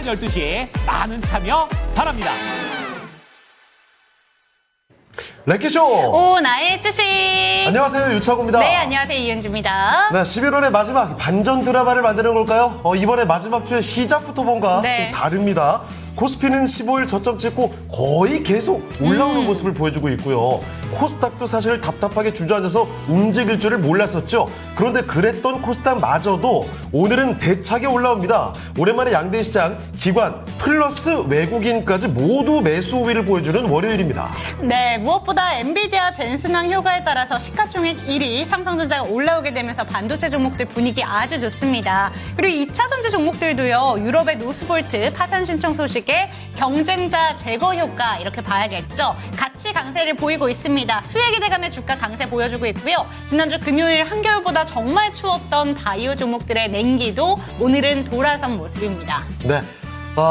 12시 많은 참여 바랍니다. 래키쇼! 오, 나의 주식! 안녕하세요, 유창호입니다. 네, 안녕하세요, 이은주입니다. 네, 11월의 마지막 반전 드라마를 만드는 걸까요? 이번에 마지막 주의 시작부터 뭔가 네. 좀 다릅니다. 코스피는 15일 저점 찍고 거의 계속 올라오는 모습을 보여주고 있고요. 코스닥도 사실 답답하게 주저앉아서 움직일 줄을 몰랐었죠. 그런데 그랬던 코스닥마저도 오늘은 대차게 올라옵니다. 오랜만에 양대 시장, 기관, 플러스 외국인까지 모두 매수 우위를 보여주는 월요일입니다. 네, 무엇보다 엔비디아 젠슨왕 효과에 따라서 시가총액 1위 삼성전자가 올라오게 되면서 반도체 종목들 분위기 아주 좋습니다. 그리고 2차 전지 종목들도요, 유럽의 노스볼트 파산 신청 소식에 경쟁자 제거 효과 이렇게 봐야겠죠. 같이 강세를 보이고 있습니다. 수혜 기대감의 주가 강세 보여주고 있고요. 지난주 금요일 한겨울보다 정말 추웠던 바이오 종목들의 냉기도 오늘은 돌아선 모습입니다. 네.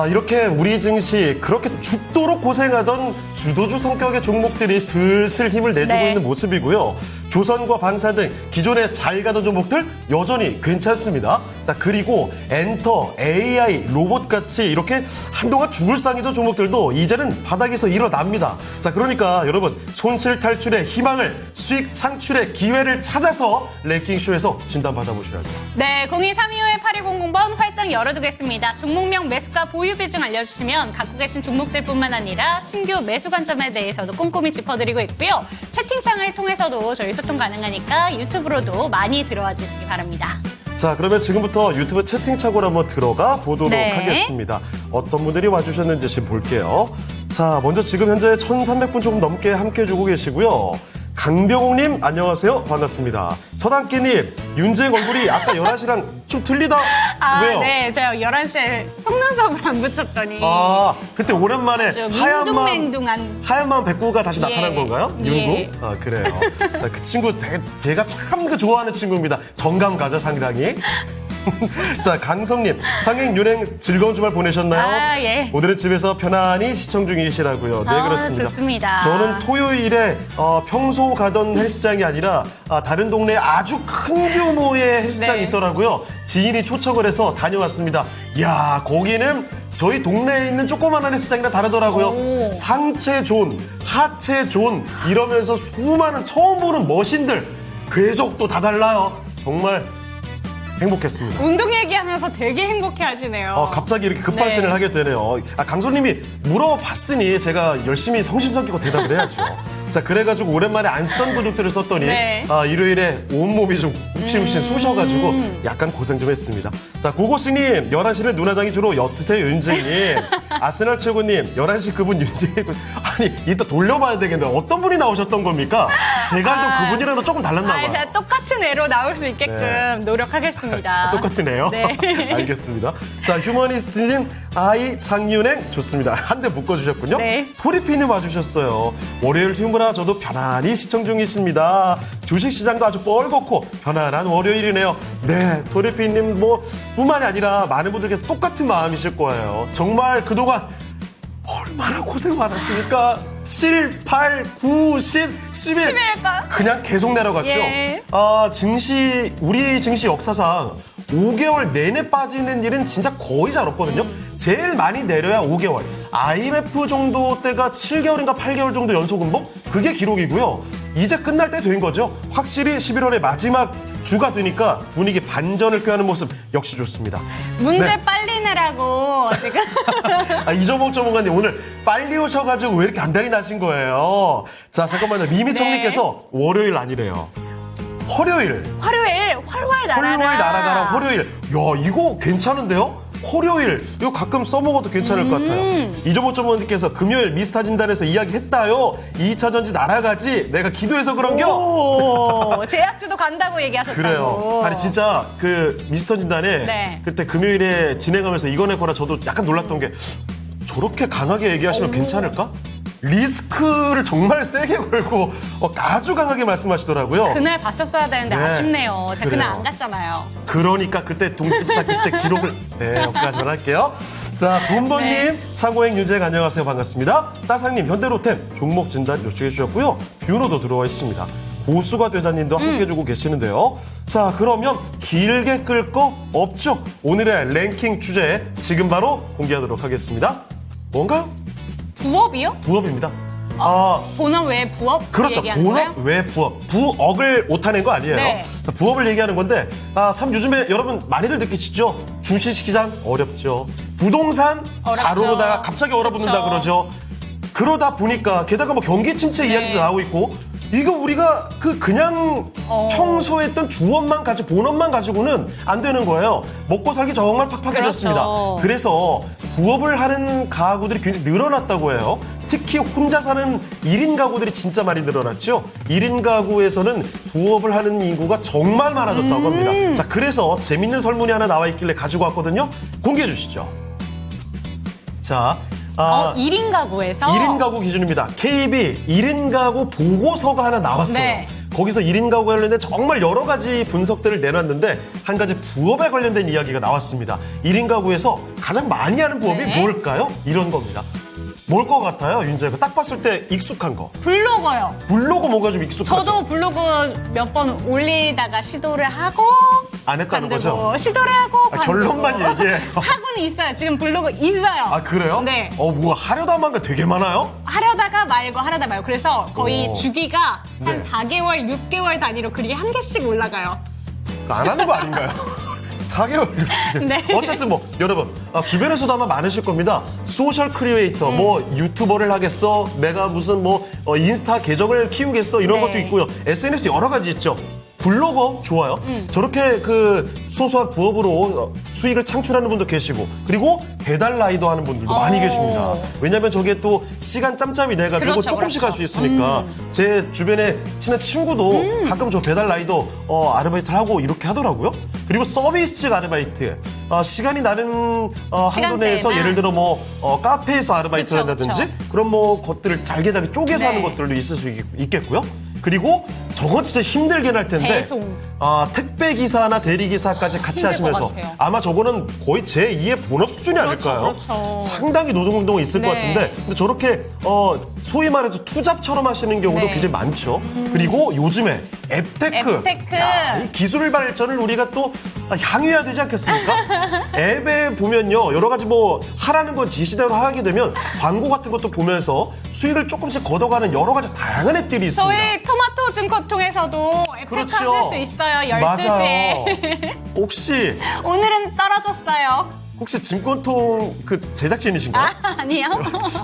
이렇게 우리 증시 그렇게 죽도록 고생하던 주도주 성격의 종목들이 슬슬 힘을 내주고 네. 있는 모습이고요. 조선과 방사 등 기존에 잘 가던 종목들 여전히 괜찮습니다. 자, 그리고 엔터, AI, 로봇같이 이렇게 한동안 죽을 상이던 종목들도 이제는 바닥에서 일어납니다. 자, 그러니까 여러분 손실 탈출의 희망을, 수익 창출의 기회를 찾아서 랭킹쇼에서 진단받아보셔야죠. 네, 02-325-8200번 활짝 열어두겠습니다. 종목명, 매수가, 보유 비중 알려주시면 갖고 계신 종목들뿐만 아니라 신규 매수 관점에 대해서도 꼼꼼히 짚어드리고 있고요. 채팅창을 통해서도 저희 소통 가능하니까 유튜브로도 많이 들어와 주시기 바랍니다. 자, 그러면 지금부터 유튜브 채팅창으로 한번 들어가 보도록 네. 하겠습니다. 어떤 분들이 와주셨는지 지금 볼게요. 자, 먼저 지금 현재 1,300분 조금 넘게 함께 해주고 계시고요. 강병옥님, 안녕하세요. 반갑습니다. 서당기님, 윤재eng 얼굴이 아까 11시랑 좀 틀리다. 왜요? 네, 제가 11시에 속눈썹을 안 붙였더니. 그때 오랜만에 밍둥맹둥한. 하얀 마음 백구가 다시 예. 나타난 건가요? 예. 윤구? 그래요. 자, 그 친구 제가 참 좋아하는 친구입니다. 정감 가죠, 상당히. 자, 강성님, 상행 윤행 즐거운 주말 보내셨나요? 예. 오늘은 집에서 편안히 시청 중이시라고요. 네, 그렇습니다. 좋습니다. 저는 토요일에 평소 가던 헬스장이 아니라 다른 동네에 아주 큰 규모의 헬스장이 네. 있더라고요. 지인이 초청을 해서 다녀왔습니다. 이야, 거기는 저희 동네에 있는 조그마한 헬스장이랑 다르더라고요. 오. 상체 존, 하체 존 이러면서 수많은 처음 보는 머신들, 궤적도 다 달라요. 정말 행복했습니다. 운동 얘기하면서 되게 행복해 하시네요. 갑자기 이렇게 급발진을 네. 하게 되네요. 강소님이 물어봤으니 제가 열심히 성심성의껏 대답을 해야죠. 자, 그래가지고 오랜만에 안 쓰던 근육들을 썼더니 네. 일요일에 온몸이 좀 욱신욱신 쑤셔가지고 약간 고생 좀 했습니다. 자, 고고스님, 11시는 누나장이 주로 옅으세요, 윤재님. 아스날 최고님, 11시 그분 윤재님. 아니, 이따 돌려봐야 되겠는데 어떤 분이 나오셨던 겁니까? 제가 알던 그분이랑도 조금 달랐나 봐요. 제가 똑같은 애로 나올 수 있게끔 네. 노력하겠습니다. 똑같은 애요? 네. 알겠습니다. 자, 휴머니스트님, 장윤행 좋습니다. 한 대 묶어주셨군요. 네. 토리피님 와주셨어요. 월요일 휴무라 저도 편안히 시청 중이십니다. 주식시장도 아주 뻘겋고 편안한 월요일이네요. 네, 토리피님 뿐만이 아니라 많은 분들께 똑같은 마음이실 거예요. 정말 그동안 얼마나 고생 많았습니까? 7, 8, 9, 10, 11. 11일까? 그냥 계속 내려갔죠. 예. 우리 증시 역사상 5개월 내내 빠지는 일은 진짜 거의 잘 없거든요. 제일 많이 내려야 5개월. IMF 정도 때가 7개월인가 8개월 정도 연속 음봉? 그게 기록이고요. 이제 끝날 때 된 거죠. 확실히 11월의 마지막 주가 되니까 분위기 반전을 꾀하는 모습 역시 좋습니다. 문제 네. 빨리 내라고 지금. 이종목 전문가님 오늘 빨리 오셔가지고 왜 이렇게 안달이 나신 거예요? 자, 잠깐만요. 미미청님께서 월요일 아니래요. 화요일 활활 날아라. 홀로일 날아가라 화요일. 야, 이거 괜찮은데요? 화요일 이거 가끔 써먹어도 괜찮을 것 같아요. 이조모 전문가님께서 금요일 미스터 진단에서 이야기했다요. 2차 전지 날아가지. 내가 기도해서 그런겨. 오, 제약주도 간다고 얘기하셨다고. 그래요. 아니 진짜 그 미스터 진단에 네. 그때 금요일에 진행하면서 이거네 거라 저도 약간 놀랐던 게 저렇게 강하게 얘기하시면 괜찮을까? 리스크를 정말 세게 걸고 아주 강하게 말씀하시더라고요. 그날 봤었어야 되는데 네. 아쉽네요. 제가 그날 그래요. 안 갔잖아요. 그러니까 그때 동집자 그때 기록을 여기까지만 할게요. 자, 존버님, 네. 창고행 윤재eng 안녕하세요. 반갑습니다. 따상님, 현대로템 종목 진단 요청해 주셨고요. 뷰노도 들어와 있습니다. 고수가 되다님도 함께 해주고 계시는데요. 자, 그러면 길게 끌 거 없죠? 오늘의 랭킹 주제 지금 바로 공개하도록 하겠습니다. 뭔가요? 부업이요? 부업입니다. 본업 외에 부업 그렇죠. 얘기하는 거예요? 본업 외 부업. 부억을 오타낸 거 아니에요. 네. 자, 부업을 얘기하는 건데, 참 요즘에 여러분 많이들 느끼시죠? 주식시장 어렵죠. 부동산 어렵죠. 잘 오르다가 갑자기 얼어붙는다 그쵸. 그러죠. 그러다 보니까 게다가 뭐 경기 침체 네. 이야기도 나오고 있고, 이거 우리가 그냥 평소에 했던 주업만 가지고 본업만 가지고는 안 되는 거예요. 먹고 살기 정말 팍팍해졌습니다. 그렇죠. 그래서 부업을 하는 가구들이 굉장히 늘어났다고 해요. 특히 혼자 사는 1인 가구들이 진짜 많이 늘어났죠. 1인 가구에서는 부업을 하는 인구가 정말 많아졌다고 합니다. 자, 그래서 재밌는 설문이 하나 나와 있길래 가지고 왔거든요. 공개해 주시죠. 자, 1인 가구에서 1인 가구 기준입니다. KB 1인 가구 보고서가 하나 나왔어요. 네. 거기서 1인 가구 관련된 정말 여러 가지 분석들을 내놨는데 한 가지 부업에 관련된 이야기가 나왔습니다. 1인 가구에서 가장 많이 하는 부업이 네. 뭘까요? 이런 겁니다. 뭘 것 같아요, 윤재가? 딱 봤을 때 익숙한 거. 블로거요. 블로그 뭐가 좀 익숙하죠? 저도 블로그 몇 번 올리다가 시도를 하고 안 했다는 관두고, 거죠? 시도를 하고 관두고. 결론만 얘기해요. 하고는 있어요. 지금 블로그 있어요. 아, 그래요? 네. 뭐가 하려다만 게 되게 많아요? 하려다가 말고 하려다 말고. 그래서 거의 오. 주기가 한 네. 4개월, 6개월 단위로 글이 한 개씩 올라가요. 안 하는 거 아닌가요? 4개월. 네. 어쨌든 뭐 여러분 주변에서도 아마 많으실 겁니다. 소셜 크리에이터 뭐 유튜버를 하겠어, 내가 무슨 뭐 인스타 계정을 키우겠어 이런 네. 것도 있고요. SNS 여러 가지 있죠. 블로거 좋아요. 저렇게 그 소소한 부업으로 수익을 창출하는 분도 계시고, 그리고 배달 라이더 하는 분들도 많이 계십니다. 왜냐하면 저게 또 시간 짬짬이 돼가지고 그렇죠, 조금씩 그렇죠. 할 수 있으니까. 제 주변에 친한 친구도 가끔 저 배달 라이더 아르바이트를 하고 이렇게 하더라고요. 그리고 서비스직 아르바이트, 시간이 나는 한도 내에서 시간대에만. 예를 들어 뭐 카페에서 아르바이트를 그쵸, 한다든지 그쵸. 그런 뭐 것들을 잘게 쪼개서 네. 하는 것들도 있을 수 있겠고요. 그리고 저건 진짜 힘들긴 할 텐데 배송. 택배 기사나 대리 기사까지 같이 힘들 하시면서 것 같아요. 아마 저거는 거의 제2의 본업 수준이 그렇죠, 아닐까요? 그렇죠. 상당히 노동운동이 있을 것 네. 같은데, 근데 저렇게 소위 말해서 투잡처럼 하시는 경우도 네. 굉장히 많죠. 그리고 요즘에 앱테크. 앱테크. 야, 이 기술 발전을 우리가 또 향유해야 되지 않겠습니까? 앱에 보면요, 여러 가지 뭐 하라는 거 지시대로 하게 되면 광고 같은 것도 보면서 수익을 조금씩 걷어가는 여러 가지 다양한 앱들이 있습니다. 저희 토마토 증권 통해서도 앱테크 하실 수 있어요. 12시에. 맞아요. 혹시 오늘은 떨어졌어요. 증권통 그 제작진이신가요? 아니요.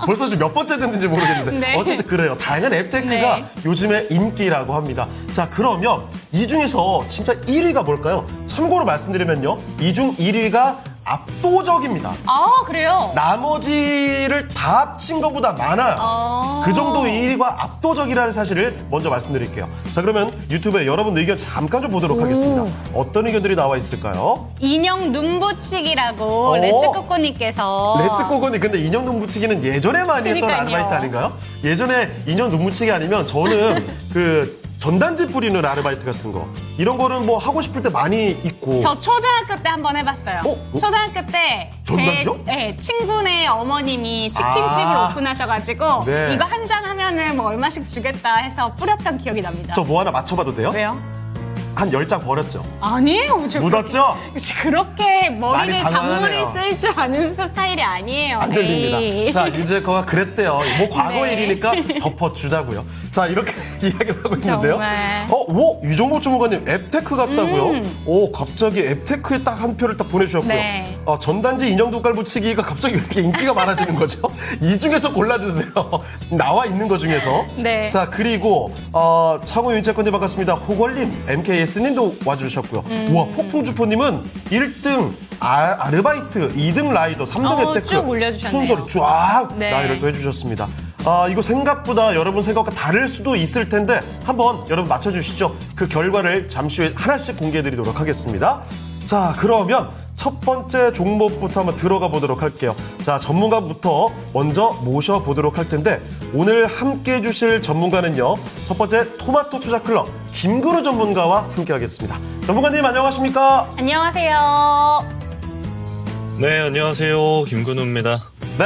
벌써 지금 몇 번째 됐는지 모르겠는데 네. 어쨌든 그래요. 다양한 앱테크가 네. 요즘에 인기라고 합니다. 자, 그러면 이 중에서 진짜 1위가 뭘까요? 참고로 말씀드리면요, 이 중 1위가 압도적입니다. 그래요? 나머지를 다 합친 것보다 많아요. 그 정도 1위가 압도적이라는 사실을 먼저 말씀드릴게요. 자, 그러면 유튜브에 여러분 의견 잠깐 좀 보도록 하겠습니다. 어떤 의견들이 나와 있을까요? 인형 눈붙이기라고 어? 레츠코코님께서 렛츠고건이 근데 인형 눈 붙이기는 예전에 많이 했던 그러니까요. 아르바이트 아닌가요? 예전에 인형 눈 붙이기 아니면 저는 그 전단지 뿌리는 아르바이트 같은 거, 이런 거는 뭐 하고 싶을 때 많이 있고. 저 초등학교 때 한번 해봤어요. 초등학교 때 전단지요? 제 친구네 어머님이 치킨집을 아. 오픈하셔가지고 네. 이거 한 장 하면은 뭐 얼마씩 주겠다 해서 뿌렸던 기억이 납니다. 저 뭐 하나 맞춰봐도 돼요? 왜요? 한 10장 버렸죠? 아니에요. 저 묻었죠? 그렇게 머리를 많이 잔머리 당황하네요. 쓸 줄 아는 스타일이 아니에요. 안 들립니다. 에이. 자, 유재커가 그랬대요. 뭐 과거 네. 일이니까 덮어주자고요. 자, 이렇게 이야기를 하고 있는데요. 정말. 유정복 주무관님 앱테크 같다고요? 갑자기 앱테크에 딱 한 표를 딱 보내주셨고요. 네. 전단지 인형 도깔 붙이기가 갑자기 왜 이렇게 인기가 많아지는 거죠? 이 중에서 골라주세요. 나와 있는 것 중에서. 네. 자, 그리고 차고 윤채권님 반갑습니다. 호걸님, MKS님도 와주셨고요. 우와, 폭풍주포님은 1등 아르바이트, 2등 라이더, 3등 앱테크 쭉 올려주셨네요. 순서를 쫙 네. 나열을 또 해주셨습니다. 이거 생각보다 여러분 생각과 다를 수도 있을 텐데 한번 여러분 맞춰주시죠. 그 결과를 잠시 후에 하나씩 공개해드리도록 하겠습니다. 자, 그러면 첫 번째 종목부터 한번 들어가 보도록 할게요. 자, 전문가부터 먼저 모셔보도록 할 텐데 오늘 함께 해주실 전문가는요, 첫 번째 토마토 투자클럽 김근우 전문가와 함께 하겠습니다. 전문가님 안녕하십니까? 안녕하세요. 네, 안녕하세요. 김근우입니다. 네.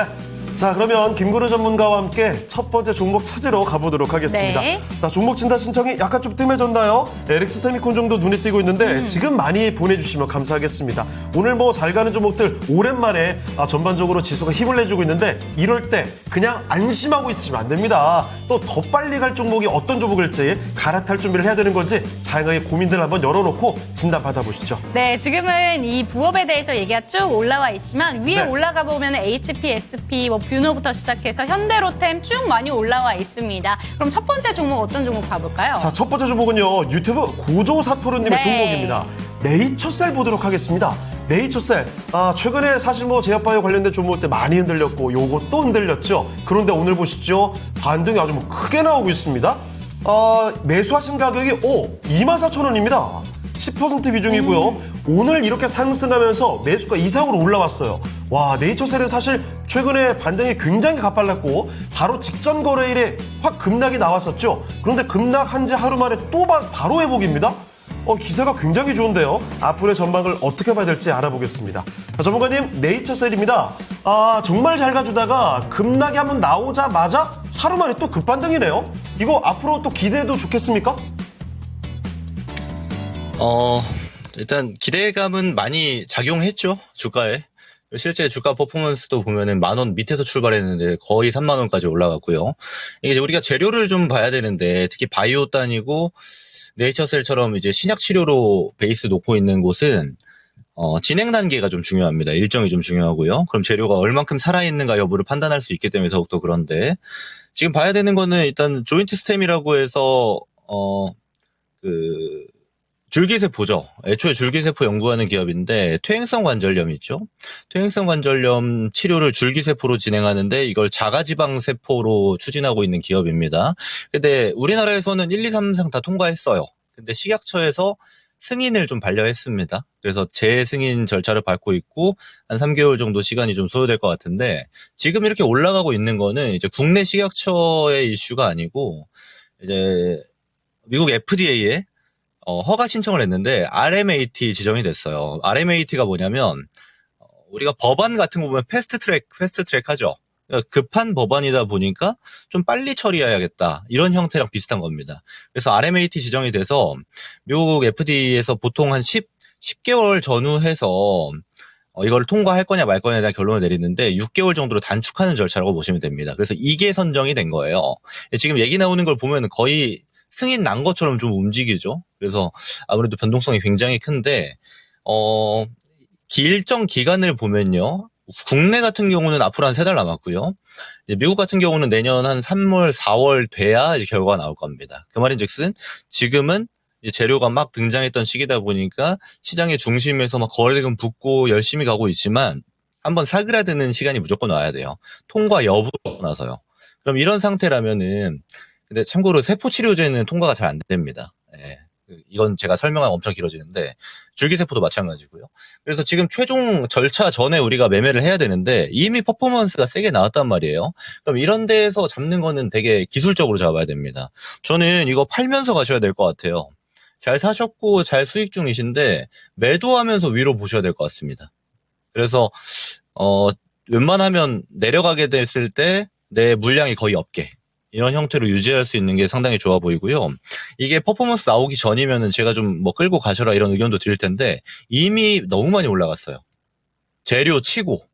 자, 그러면 김구루 전문가와 함께 첫 번째 종목 찾으러 가보도록 하겠습니다. 네. 자, 종목 진단 신청이 약간 좀 뜸해졌나요? LX 세미콘 정도 눈에 띄고 있는데 지금 많이 보내주시면 감사하겠습니다. 오늘 뭐 잘 가는 종목들 오랜만에 전반적으로 지수가 힘을 내주고 있는데 이럴 때 그냥 안심하고 있으시면 안 됩니다. 또 더 빨리 갈 종목이 어떤 종목일지 갈아탈 준비를 해야 되는 건지 다양하게 고민들 한번 열어놓고 진단 받아보시죠. 네, 지금은 이 부업에 대해서 얘기가 쭉 올라와 있지만 위에 네. 올라가 보면 HP, SP, 뭐 뷰노부터 시작해서 현대로템 쭉 많이 올라와 있습니다. 그럼 첫 번째 종목 어떤 종목 봐볼까요? 자, 첫 번째 종목은요. 유튜브 고조사토르님의 네. 종목입니다. 네이처셀 보도록 하겠습니다. 네이처셀. 최근에 사실 뭐 제약바이오 관련된 종목들 많이 흔들렸고 요것도 흔들렸죠. 그런데 오늘 보시죠. 반등이 아주 뭐 크게 나오고 있습니다. 매수하신 가격이 24,000원입니다. 10% 비중이고요. 오늘 이렇게 상승하면서 매수가 이상으로 올라왔어요. 와, 네이처셀은 사실 최근에 반등이 굉장히 가팔랐고 바로 직전 거래일에 확 급락이 나왔었죠. 그런데 급락한 지 하루 만에 또 바로 회복입니다. 기세가 굉장히 좋은데요. 앞으로의 전망을 어떻게 봐야 될지 알아보겠습니다. 자, 전문가님, 네이처셀입니다. 정말 잘 가주다가 급락이 한번 나오자마자 하루 만에 또 급반등이네요. 이거 앞으로 또 기대해도 좋겠습니까? 일단 기대감은 많이 작용했죠, 주가에. 실제 주가 퍼포먼스도 보면은 10,000원 밑에서 출발했는데 거의 30,000원까지 올라갔고요. 이게 우리가 재료를 좀 봐야 되는데 특히 바이오 단이고 네이처셀처럼 이제 신약 치료로 베이스 놓고 있는 곳은 진행 단계가 좀 중요합니다. 일정이 좀 중요하고요. 그럼 재료가 얼만큼 살아있는가 여부를 판단할 수 있기 때문에 더욱더 그런데 지금 봐야 되는 거는 일단 조인트 스템이라고 해서 줄기세포죠. 애초에 줄기세포 연구하는 기업인데 퇴행성 관절염 있죠. 퇴행성 관절염 치료를 줄기세포로 진행하는데 이걸 자가지방세포로 추진하고 있는 기업입니다. 근데 우리나라에서는 1, 2, 3, 4 다 통과했어요. 근데 식약처에서 승인을 좀 반려했습니다. 그래서 재승인 절차를 밟고 있고 한 3개월 정도 시간이 좀 소요될 것 같은데 지금 이렇게 올라가고 있는 거는 이제 국내 식약처의 이슈가 아니고 이제 미국 FDA에 허가 신청을 했는데 RMAT 지정이 됐어요. RMAT가 뭐냐면 우리가 법안 같은 거 보면 패스트트랙 하죠. 그러니까 급한 법안이다 보니까 좀 빨리 처리해야겠다. 이런 형태랑 비슷한 겁니다. 그래서 RMAT 지정이 돼서 미국 FDA에서 보통 한 10개월 전후해서 이걸 통과할 거냐 말 거냐에 대한 결론을 내리는데 6개월 정도로 단축하는 절차라고 보시면 됩니다. 그래서 이게 선정이 된 거예요. 지금 얘기 나오는 걸 보면 거의 승인 난 것처럼 좀 움직이죠. 그래서 아무래도 변동성이 굉장히 큰데 일정 기간을 보면요. 국내 같은 경우는 앞으로 한 3달 남았고요. 미국 같은 경우는 내년 한 3월, 4월 돼야 이제 결과가 나올 겁니다. 그 말인즉슨 지금은 이제 재료가 막 등장했던 시기다 보니까 시장의 중심에서 막 거래대금 붙고 열심히 가고 있지만 한번 사그라드는 시간이 무조건 와야 돼요. 통과 여부가 나서요. 그럼 이런 상태라면은 근데 참고로 세포치료제는 통과가 잘 안 됩니다. 예. 이건 제가 설명하면 엄청 길어지는데 줄기세포도 마찬가지고요. 그래서 지금 최종 절차 전에 우리가 매매를 해야 되는데 이미 퍼포먼스가 세게 나왔단 말이에요. 그럼 이런 데에서 잡는 거는 되게 기술적으로 잡아야 됩니다. 저는 이거 팔면서 가셔야 될 것 같아요. 잘 사셨고 잘 수익 중이신데 매도하면서 위로 보셔야 될 것 같습니다. 그래서 웬만하면 내려가게 됐을 때 내 물량이 거의 없게 이런 형태로 유지할 수 있는 게 상당히 좋아 보이고요. 이게 퍼포먼스 나오기 전이면은 제가 좀 뭐 끌고 가셔라 이런 의견도 드릴 텐데 이미 너무 많이 올라갔어요. 재료 치고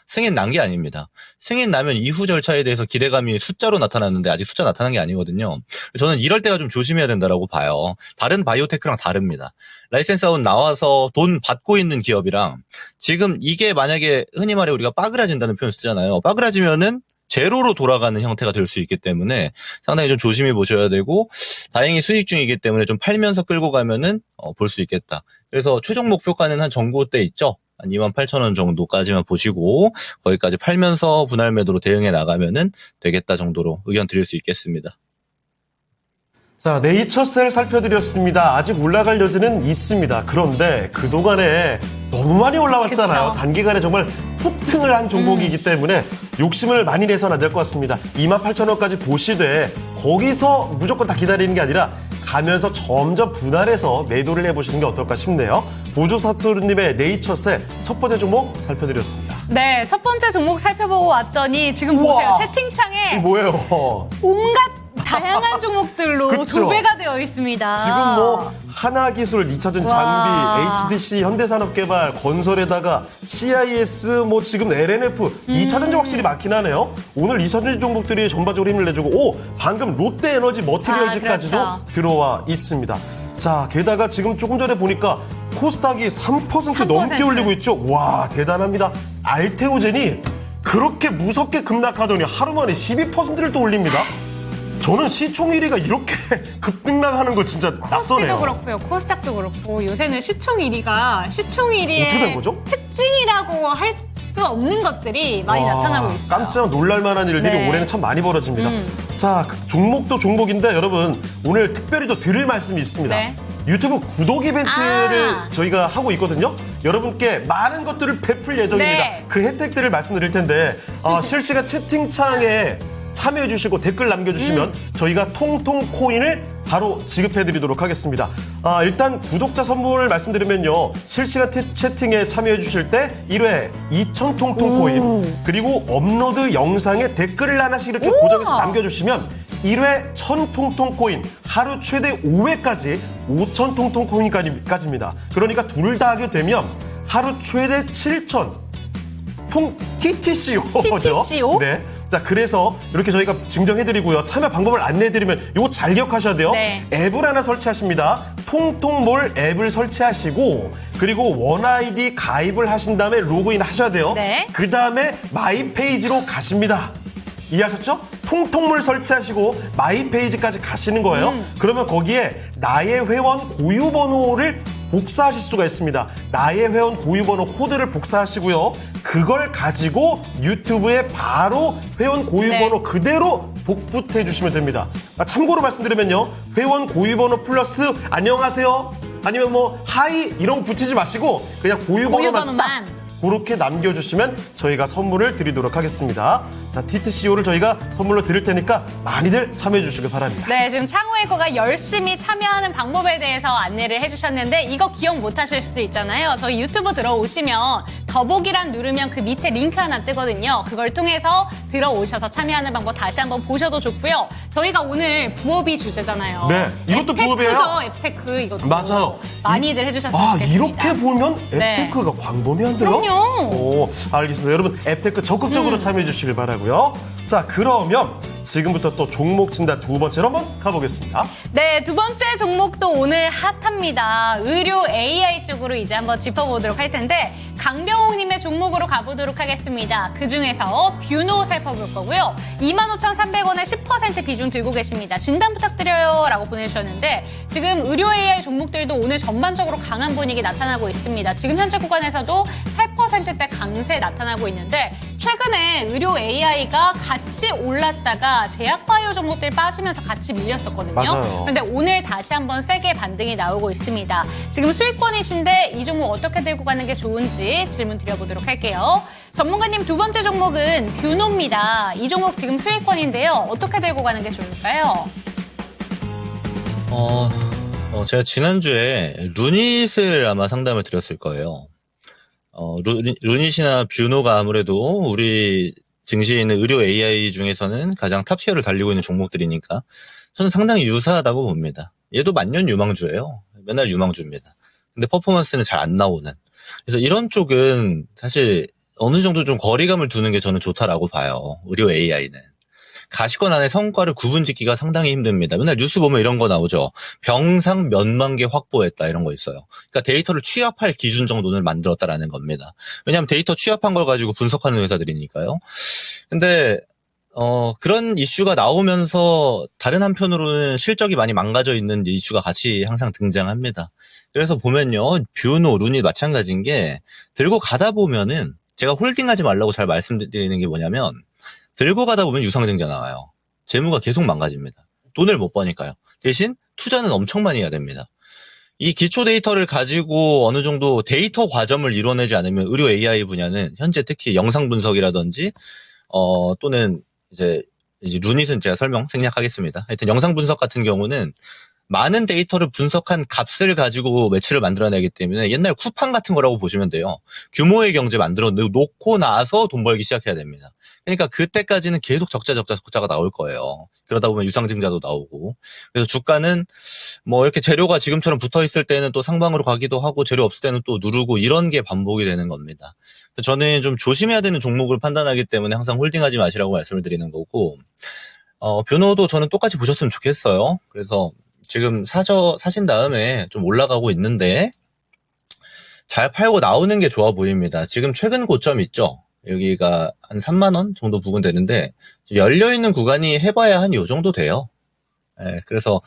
승인 난 게 아닙니다. 승인 나면 이후 절차에 대해서 기대감이 숫자로 나타났는데 아직 숫자 나타난 게 아니거든요. 저는 이럴 때가 좀 조심해야 된다라고 봐요. 다른 바이오테크랑 다릅니다. 라이센스 아웃 나와서 돈 받고 있는 기업이랑 지금 이게 만약에 흔히 말해 우리가 빠그라진다는 표현 쓰잖아요. 빠그라지면은 제로로 돌아가는 형태가 될 수 있기 때문에 상당히 좀 조심히 보셔야 되고 다행히 수익 중이기 때문에 좀 팔면서 끌고 가면은 볼 수 있겠다. 그래서 최종 목표가는 한 전고대 있죠. 한 28,000원 정도까지만 보시고 거기까지 팔면서 분할 매도로 대응해 나가면은 되겠다 정도로 의견 드릴 수 있겠습니다. 자, 네이처셀 살펴드렸습니다. 아직 올라갈 여지는 있습니다. 그런데 그동안에 너무 많이 올라왔잖아요. 그쵸. 단기간에 정말 폭등을 한 종목이기 때문에 욕심을 많이 내서는 안 될 것 같습니다. 28,000원까지 보시되 거기서 무조건 다 기다리는 게 아니라 가면서 점점 분할해서 매도를 해보시는 게 어떨까 싶네요. 보조사토르님의 네이처셀 첫 번째 종목 살펴드렸습니다. 네, 첫 번째 종목 살펴보고 왔더니 지금 우와. 보세요. 채팅창에 이게 뭐예요? 온갖 다양한 종목들로 그쵸? 도배가 되어 있습니다. 지금 뭐 하나기술, 2차전 와. 장비, HDC, 현대산업개발, 건설에다가 CIS, 뭐 지금 LNF, 2차전지 확실히 많긴 하네요. 오늘 2차전지 종목들이 전반적으로 힘을 내주고, 오, 방금 롯데에너지 머티리얼즈까지도 그렇죠. 들어와 있습니다. 자, 게다가 지금 조금 전에 보니까 코스닥이 3% 넘게 올리고 있죠. 와, 대단합니다. 알테오젠이 그렇게 무섭게 급락하더니 하루 만에 12%를 또 올립니다. 저는 시총 1위가 이렇게 급등락하는 거 진짜 낯서네요. 코스피도 그렇고요. 코스닥도 그렇고 요새는 시총 1위가 시총 어떻게 된 1위의 거죠? 특징이라고 할 수 없는 것들이 많이 와, 나타나고 있어요. 깜짝 놀랄만한 일들이 네. 올해는 참 많이 벌어집니다. 자, 그 종목도 종목인데 여러분 오늘 특별히 또 드릴 말씀이 있습니다. 네. 유튜브 구독 이벤트를 아. 저희가 하고 있거든요. 여러분께 많은 것들을 베풀 예정입니다. 네. 그 혜택들을 말씀드릴 텐데 실시간 채팅창에 참여해 주시고 댓글 남겨주시면 저희가 통통 코인을 바로 지급해 드리도록 하겠습니다. 일단 구독자 선물을 말씀드리면요. 실시간 채팅에 참여해 주실 때 1회 2,000통통 코인 그리고 업로드 영상에 댓글을 하나씩 이렇게 고정해서 남겨주시면 1회 1,000통통 코인 하루 최대 5회까지 5,000통통 코인까지입니다. 그러니까 둘 다 하게 되면 하루 최대 7,000 TTCO죠. TTCO? 네. 자, 그래서 이렇게 저희가 증정해드리고요. 참여 방법을 안내해드리면 이거 잘 기억하셔야 돼요. 네. 앱을 하나 설치하십니다. 통통몰 앱을 설치하시고 그리고 원아이디 가입을 하신 다음에 로그인 하셔야 돼요. 네. 그 다음에 마이 페이지로 가십니다. 이해하셨죠? 통통몰 설치하시고 마이 페이지까지 가시는 거예요. 그러면 거기에 나의 회원 고유 번호를 복사하실 수가 있습니다. 나의 회원 고유 번호 코드를 복사하시고요. 그걸 가지고 유튜브에 바로 회원 고유 네. 번호 그대로 복붙해 주시면 됩니다. 참고로 말씀드리면요. 회원 고유 번호 플러스 안녕하세요. 아니면 뭐 하이 이런 거 붙이지 마시고 그냥 고유 번호만 딱 그렇게 남겨주시면 저희가 선물을 드리도록 하겠습니다. 자, TTCO를 저희가 선물로 드릴 테니까 많이들 참여해 주시길 바랍니다. 네, 지금 창호에거가 열심히 참여하는 방법에 대해서 안내를 해주셨는데 이거 기억 못하실 수 있잖아요. 저희 유튜브 들어오시면 더보기란 누르면 그 밑에 링크 하나 뜨거든요. 그걸 통해서 들어오셔서 참여하는 방법 다시 한번 보셔도 좋고요. 저희가 오늘 부업이 주제잖아요. 네, 이것도 부업이에요. 앱테크 이것도 맞아요. 많이들 해주셨으면 좋겠습니다. 이렇게 보면 네. 앱테크가 광범위한데요? 그럼요. 오, 알겠습니다. 여러분 앱테크 적극적으로 참여해 주시길 바라고요. 자, 그러면 지금부터 또 종목 진단 두 번째로 한번 가보겠습니다. 네, 두 번째 종목도 오늘 핫합니다. 의료 AI 쪽으로 이제 한번 짚어보도록 할 텐데 강병옥님의 종목으로 가보도록 하겠습니다. 그중에서 뷰노 살펴볼 거고요. 25,300원에 10% 비중 들고 계십니다. 진단 부탁드려요 라고 보내주셨는데 지금 의료 AI 종목들도 오늘 전반적으로 강한 분위기 나타나고 있습니다. 지금 현재 구간에서도 8%대 강세 나타나고 있는데 최근에 의료 AI가 같이 올랐다가 제약바이오 종목들 빠지면서 같이 밀렸었거든요. 맞아요. 그런데 오늘 다시 한번 세게 반등이 나오고 있습니다. 지금 수익권이신데 이 종목 어떻게 들고 가는 게 좋은지 질문 드려보도록 할게요. 전문가님 두 번째 종목은 뷰노입니다. 이 종목 지금 수익권인데요. 어떻게 들고 가는 게 좋을까요? 제가 지난주에 루닛을 아마 상담을 드렸을 거예요. 루닛이나 뷰노가 아무래도 우리 증시에 있는 의료 AI 중에서는 가장 탑티어를 달리고 있는 종목들이니까 저는 상당히 유사하다고 봅니다. 얘도 만년 유망주예요. 맨날 유망주입니다. 근데 퍼포먼스는 잘 안 나오는. 그래서 이런 쪽은 사실 어느 정도 좀 거리감을 두는 게 저는 좋다라고 봐요. 의료 AI는. 가시권 안에 성과를 구분짓기가 상당히 힘듭니다. 맨날 뉴스 보면 이런 거 나오죠. 병상 몇만 개 확보했다 이런 거 있어요. 그러니까 데이터를 취합할 기준 정도는 만들었다라는 겁니다. 왜냐하면 데이터 취합한 걸 가지고 분석하는 회사들이니까요. 근데 그런 이슈가 나오면서 다른 한편으로는 실적이 많이 망가져 있는 이슈가 같이 항상 등장합니다. 그래서 보면요. 뷰노, 루닛 마찬가지인 게 들고 가다 보면은 제가 홀딩하지 말라고 잘 말씀드리는 게 뭐냐면 들고 가다 보면 유상증자 나와요. 재무가 계속 망가집니다. 돈을 못 버니까요. 대신 투자는 엄청 많이 해야 됩니다. 이 기초 데이터를 가지고 어느 정도 데이터 과점을 이뤄내지 않으면 의료 AI 분야는 현재 특히 영상 분석이라든지 또는 이제 루닛은 제가 생략하겠습니다. 하여튼 영상 분석 같은 경우는 많은 데이터를 분석한 값을 가지고 매출을 만들어내기 때문에 옛날 쿠팡 같은 거라고 보시면 돼요. 규모의 경제 만들어 놓고 나서 돈 벌기 시작해야 됩니다. 그러니까 그때까지는 계속 적자가 나올 거예요. 그러다 보면 유상증자도 나오고. 그래서 주가는 뭐 이렇게 재료가 지금처럼 붙어 있을 때는 또 상방으로 가기도 하고 재료 없을 때는 또 누르고 이런 게 반복이 되는 겁니다. 저는 좀 조심해야 되는 종목을 판단하기 때문에 항상 홀딩하지 마시라고 말씀을 드리는 거고, 뷰노도 저는 똑같이 보셨으면 좋겠어요. 그래서 지금 사신 다음에 좀 올라가고 있는데 잘 팔고 나오는 게 좋아 보입니다. 지금 최근 고점 있죠? 여기가 한 3만 원 정도 부근 되는데 열려있는 구간이 해봐야 한 요 정도 돼요. 네, 그래서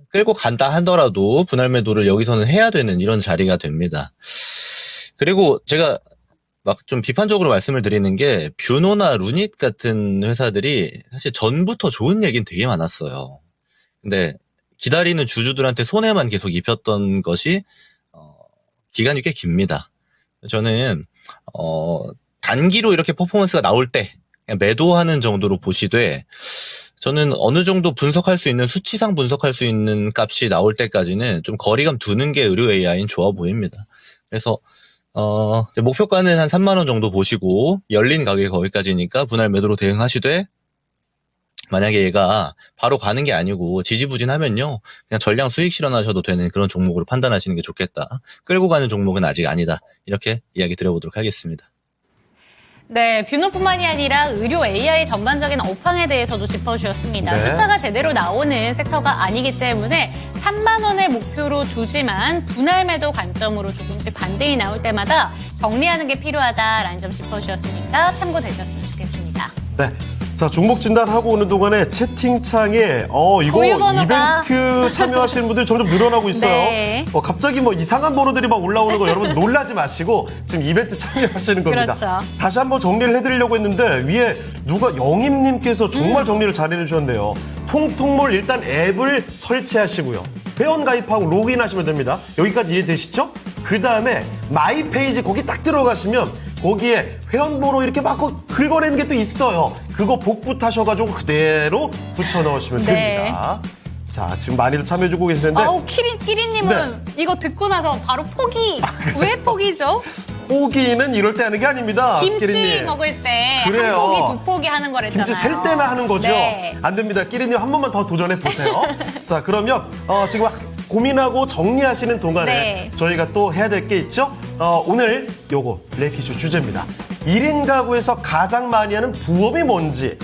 끌고 간다 하더라도 분할 매도를 여기서는 해야 되는 이런 자리가 됩니다. 그리고 제가 막 좀 비판적으로 말씀을 드리는 게 뷰노나 루닛 같은 회사들이 사실 전부터 좋은 얘기는 되게 많았어요. 근데 기다리는 주주들한테 손해만 계속 입혔던 것이 기간이 꽤 깁니다. 저는 단기로 이렇게 퍼포먼스가 나올 때 그냥 매도하는 정도로 보시되, 저는 어느 정도 분석할 수 있는 수치상 분석할 수 있는 값이 나올 때까지는 좀 거리감 두는 게 의료 AI는 좋아 보입니다. 그래서 목표가는 한 3만 원 정도 보시고 열린 가격이 거기까지니까 분할 매도로 대응하시되, 만약에 얘가 바로 가는 게 아니고 지지부진하면요, 그냥 전량 수익 실현하셔도 되는 그런 종목으로 판단하시는 게 좋겠다. 끌고 가는 종목은 아직 아니다. 이렇게 이야기 드려보도록 하겠습니다. 네, 뷰노뿐만이 아니라 의료 AI 전반적인 업황에 대해서도 짚어주셨습니다. 네. 숫자가 제대로 나오는 섹터가 아니기 때문에 3만 원을 목표로 두지만 분할 매도 관점으로 조금씩 반등이 나올 때마다 정리하는 게 필요하다라는 점 짚어주셨으니까 참고되셨으면 좋겠습니다. 네. 자, 종목 진단하고 오는 동안에 채팅창에 이거 고유번호가. 이벤트 참여하시는 분들이 점점 늘어나고 있어요. 네. 갑자기 뭐 이상한 번호들이 막 올라오는 거 여러분 놀라지 마시고 지금 이벤트 참여하시는 겁니다. 그렇죠. 다시 한번 정리를 해드리려고 했는데 위에 누가 영임님께서 정말 정리를 잘 해주셨네요. 통통몰 일단 앱을 설치하시고요. 회원 가입하고 로그인하시면 됩니다. 여기까지 이해되시죠? 그 다음에 마이 페이지 거기 딱 들어가시면 거기에 회원번호 이렇게 막 긁어내는 게 또 있어요. 그거 복붙 하셔가지고 그대로 붙여 넣으시면 네. 됩니다. 자, 지금 많이들 참여해주고 계시는데. 아우, 끼리님은 이거 듣고 나서 바로 포기. 왜 포기죠? 포기는 이럴 때 하는 게 아닙니다. 김치 끼리님. 먹을 때 그래요. 한 포기, 두 포기 하는 거랬잖아요. 김치 셀 때나 하는 거죠? 네. 안 됩니다. 끼리님 한 번만 더 도전해 보세요. 자, 그러면 지금 고민하고 정리하시는 동안에 네. 저희가 또 해야 될 게 있죠? 오늘 요거 레이키쇼 주제입니다. 1인 가구에서 가장 많이 하는 부업이 뭔지.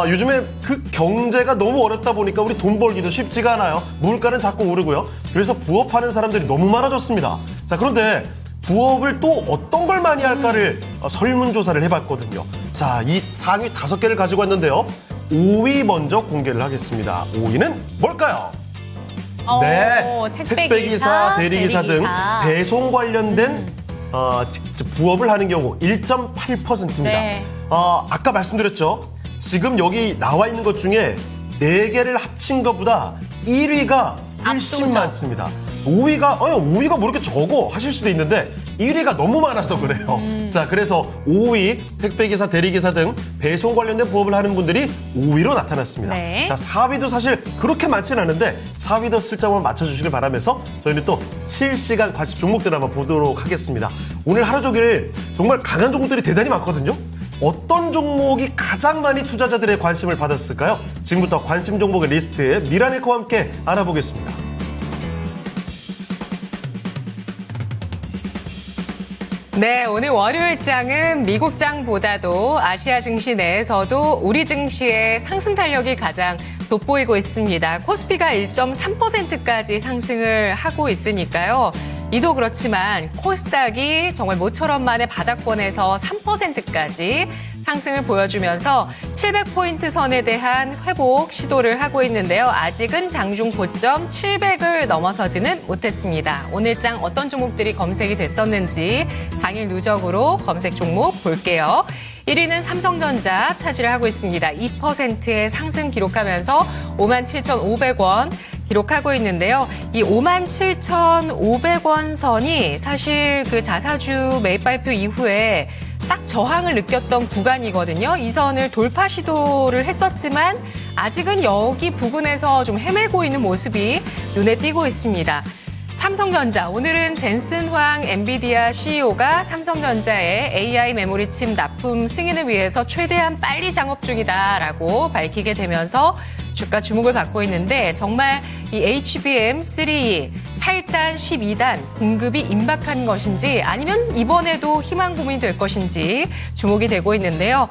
요즘에 그 경제가 너무 어렵다 보니까 우리 돈 벌기도 쉽지가 않아요. 물가는 자꾸 오르고요. 그래서 부업하는 사람들이 너무 많아졌습니다. 자, 그런데 부업을 또 어떤 걸 많이 할까를 설문조사를 해봤거든요. 자, 이 상위 5개를 가지고 왔는데요. 5위 먼저 공개를 하겠습니다. 5위는 뭘까요? 네, 택배기사, 대리기사 등 배송 관련된 부업을 하는 경우 1.8%입니다. 네. 아까 말씀드렸죠. 지금 여기 나와 있는 것 중에 4개를 합친 것보다 1위가 훨씬 압도적. 많습니다. 5위가 뭐 이렇게 적어 하실 수도 있는데 1위가 너무 많아서 그래요. 자, 그래서 5위 택배기사, 대리기사 등 배송 관련된 부업을 하는 분들이 5위로 나타났습니다. 네. 자, 4위도 사실 그렇게 많지는 않은데 4위도 슬쩍 한번 맞춰주시길 바라면서 저희는 또 실시간 관심 종목들 한번 보도록 하겠습니다. 오늘 하루 종일 정말 강한 종목들이 대단히 많거든요. 어떤 종목이 가장 많이 투자자들의 관심을 받았을까요? 지금부터 관심 종목의 리스트 미라네코와 함께 알아보겠습니다. 네, 오늘 월요일장은 미국 장보다도 아시아 증시 내에서도 우리 증시의 상승 탄력이 가장 돋보이고 있습니다. 코스피가 1.3%까지 상승을 하고 있으니까요. 이도 그렇지만 코스닥이 정말 모처럼 만에 바닥권에서 3%까지 상승을 보여주면서 700포인트 선에 대한 회복 시도를 하고 있는데요. 아직은 장중 고점 700을 넘어서지는 못했습니다. 오늘장 어떤 종목들이 검색이 됐었는지 당일 누적으로 검색 종목 볼게요. 1위는 삼성전자 차지를 하고 있습니다. 2%의 상승 기록하면서 57,500원 기록하고 있는데요. 이 57,500원 선이 사실 그 자사주 매입 발표 이후에 딱 저항을 느꼈던 구간이거든요. 이 선을 돌파 시도를 했었지만 아직은 여기 부근에서 좀 헤매고 있는 모습이 눈에 띄고 있습니다. 삼성전자, 오늘은 젠슨 황 엔비디아 CEO가 삼성전자의 AI 메모리 칩 납품 승인을 위해서 최대한 빨리 작업 중이다라고 밝히게 되면서 주가 주목을 받고 있는데 정말 이 HBM3 8단, 12단 공급이 임박한 것인지 아니면 이번에도 희망 고문이 될 것인지 주목이 되고 있는데요.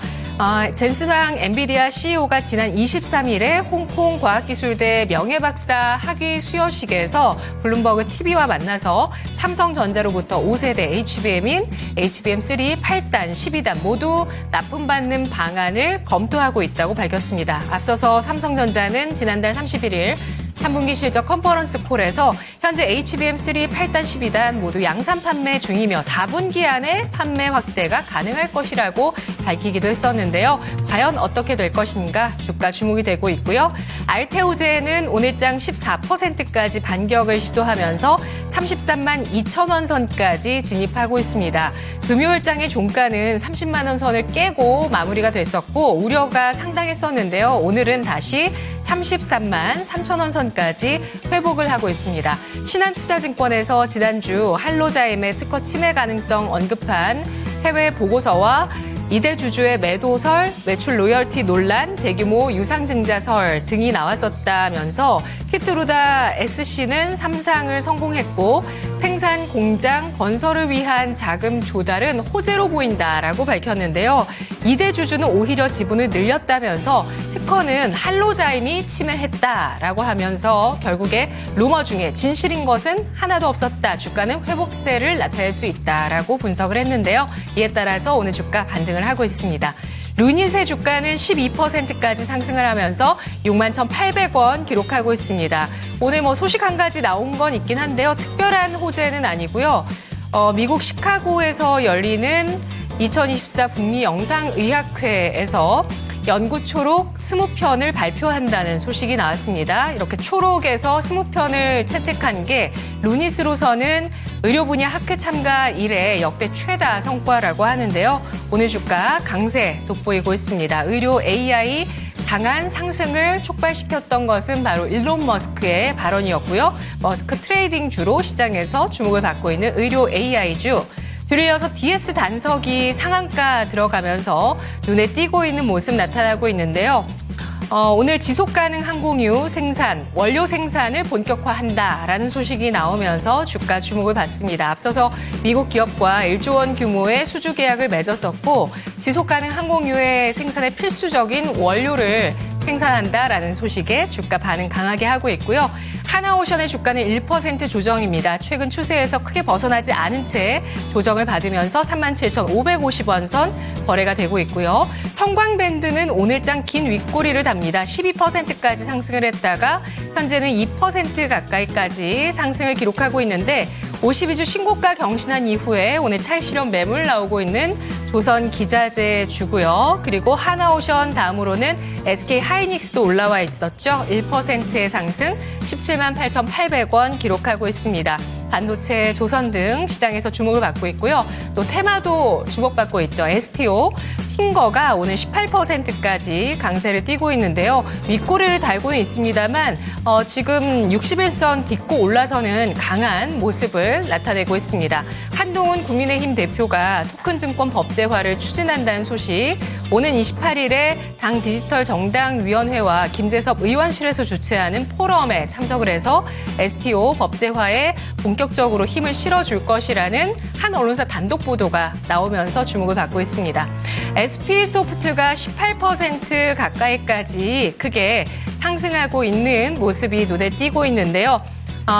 젠슨 황 엔비디아 CEO가 지난 23일에 홍콩 과학기술대 명예박사 학위 수여식에서 블룸버그 TV와 만나서 삼성전자로부터 5세대 HBM인 HBM3 8단, 12단 모두 납품받는 방안을 검토하고 있다고 밝혔습니다. 앞서서 삼성전자는 지난달 31일 3분기 실적 컨퍼런스 콜에서 현재 HBM3 8단, 12단 모두 양산 판매 중이며 4분기 안에 판매 확대가 가능할 것이라고 밝히기도 했었는데요. 과연 어떻게 될 것인가 주가 주목이 되고 있고요. 알테오제는 오늘장 14%까지 반격을 시도하면서 33만 2천 원 선까지 진입하고 있습니다. 금요일장의 종가는 30만 원 선을 깨고 마무리가 됐었고 우려가 상당했었는데요. 오늘은 다시 33만 3천 원 선까지 회복을 하고 있습니다. 신한투자증권에서 지난주 할로자임의 특허 침해 가능성 언급한 해외 보고서와 이대주주의 매도설, 매출 로열티 논란, 대규모 유상증자설 등이 나왔었다면서 키트루다 SC는 3상을 성공했고 생산 공장 건설을 위한 자금 조달은 호재로 보인다라고 밝혔는데요. 이대주주는 오히려 지분을 늘렸다면서 특허는 할로자임이 침해했다라고 하면서 결국에 루머 중에 진실인 것은 하나도 없었다. 주가는 회복세를 나타낼 수 있다라고 분석을 했는데요. 이에 따라서 오늘 주가 반등을 하고 있습니다. 루닛의 주가는 12%까지 상승을 하면서 61,800원 기록하고 있습니다. 오늘 소식 한 가지 나온 건 있긴 한데요. 특별한 호재는 아니고요. 미국 시카고에서 열리는 2024 북미 영상의학회에서 연구 초록 20편을 발표한다는 소식이 나왔습니다. 이렇게 초록에서 20편을 채택한 게 루닛으로서는 의료 분야 학회 참가 이래 역대 최다 성과라고 하는데요. 오늘 주가 강세 돋보이고 있습니다. 의료 AI 강한 상승을 촉발시켰던 것은 바로 일론 머스크의 발언이었고요. 머스크 트레이딩주로 시장에서 주목을 받고 있는 의료 AI주. 뒤를 이어서 DS 단석이 상한가 들어가면서 눈에 띄고 있는 모습 나타나고 있는데요. 오늘 지속가능 항공유 생산, 원료 생산을 본격화한다라는 소식이 나오면서 주가 주목을 받습니다. 앞서서 미국 기업과 1조 원 규모의 수주 계약을 맺었었고 지속가능 항공유의 생산에 필수적인 원료를 생산한다라는 소식에 주가 반응 강하게 하고 있고요. 하나오션의 주가는 1% 조정입니다. 최근 추세에서 크게 벗어나지 않은 채 조정을 받으면서 37,550원 선 거래가 되고 있고요. 성광밴드는 오늘장 긴 윗꼬리를 답니다. 12%까지 상승을 했다가 현재는 2% 가까이까지 상승을 기록하고 있는데 52주 신고가 경신한 이후에 오늘 차익 실현 매물 나오고 있는 조선 기자재 주고요. 그리고 하나오션 다음으로는 SK 하이닉스도 올라와 있었죠. 1%의 상승 17만 8,800원 기록하고 있습니다. 반도체, 조선 등 시장에서 주목을 받고 있고요. 또 테마도 주목받고 있죠. STO, 핑거가 오늘 18%까지 강세를 띠고 있는데요. 윗꼬리를 달고는 있습니다만 지금 61선 딛고 올라서는 강한 모습을 나타내고 있습니다. 한동훈 국민의힘 대표가 토큰증권 법제화를 추진한다는 소식, 오는 28일에 당 디지털 정당위원회와 김재섭 의원실에서 주최하는 포럼에 참석을 해서 STO 법제화에 본격적으로 힘을 실어줄 것이라는 한 언론사 단독 보도가 나오면서 주목을 받고 있습니다. SP소프트가 18% 가까이까지 크게 상승하고 있는 모습이 눈에 띄고 있는데요.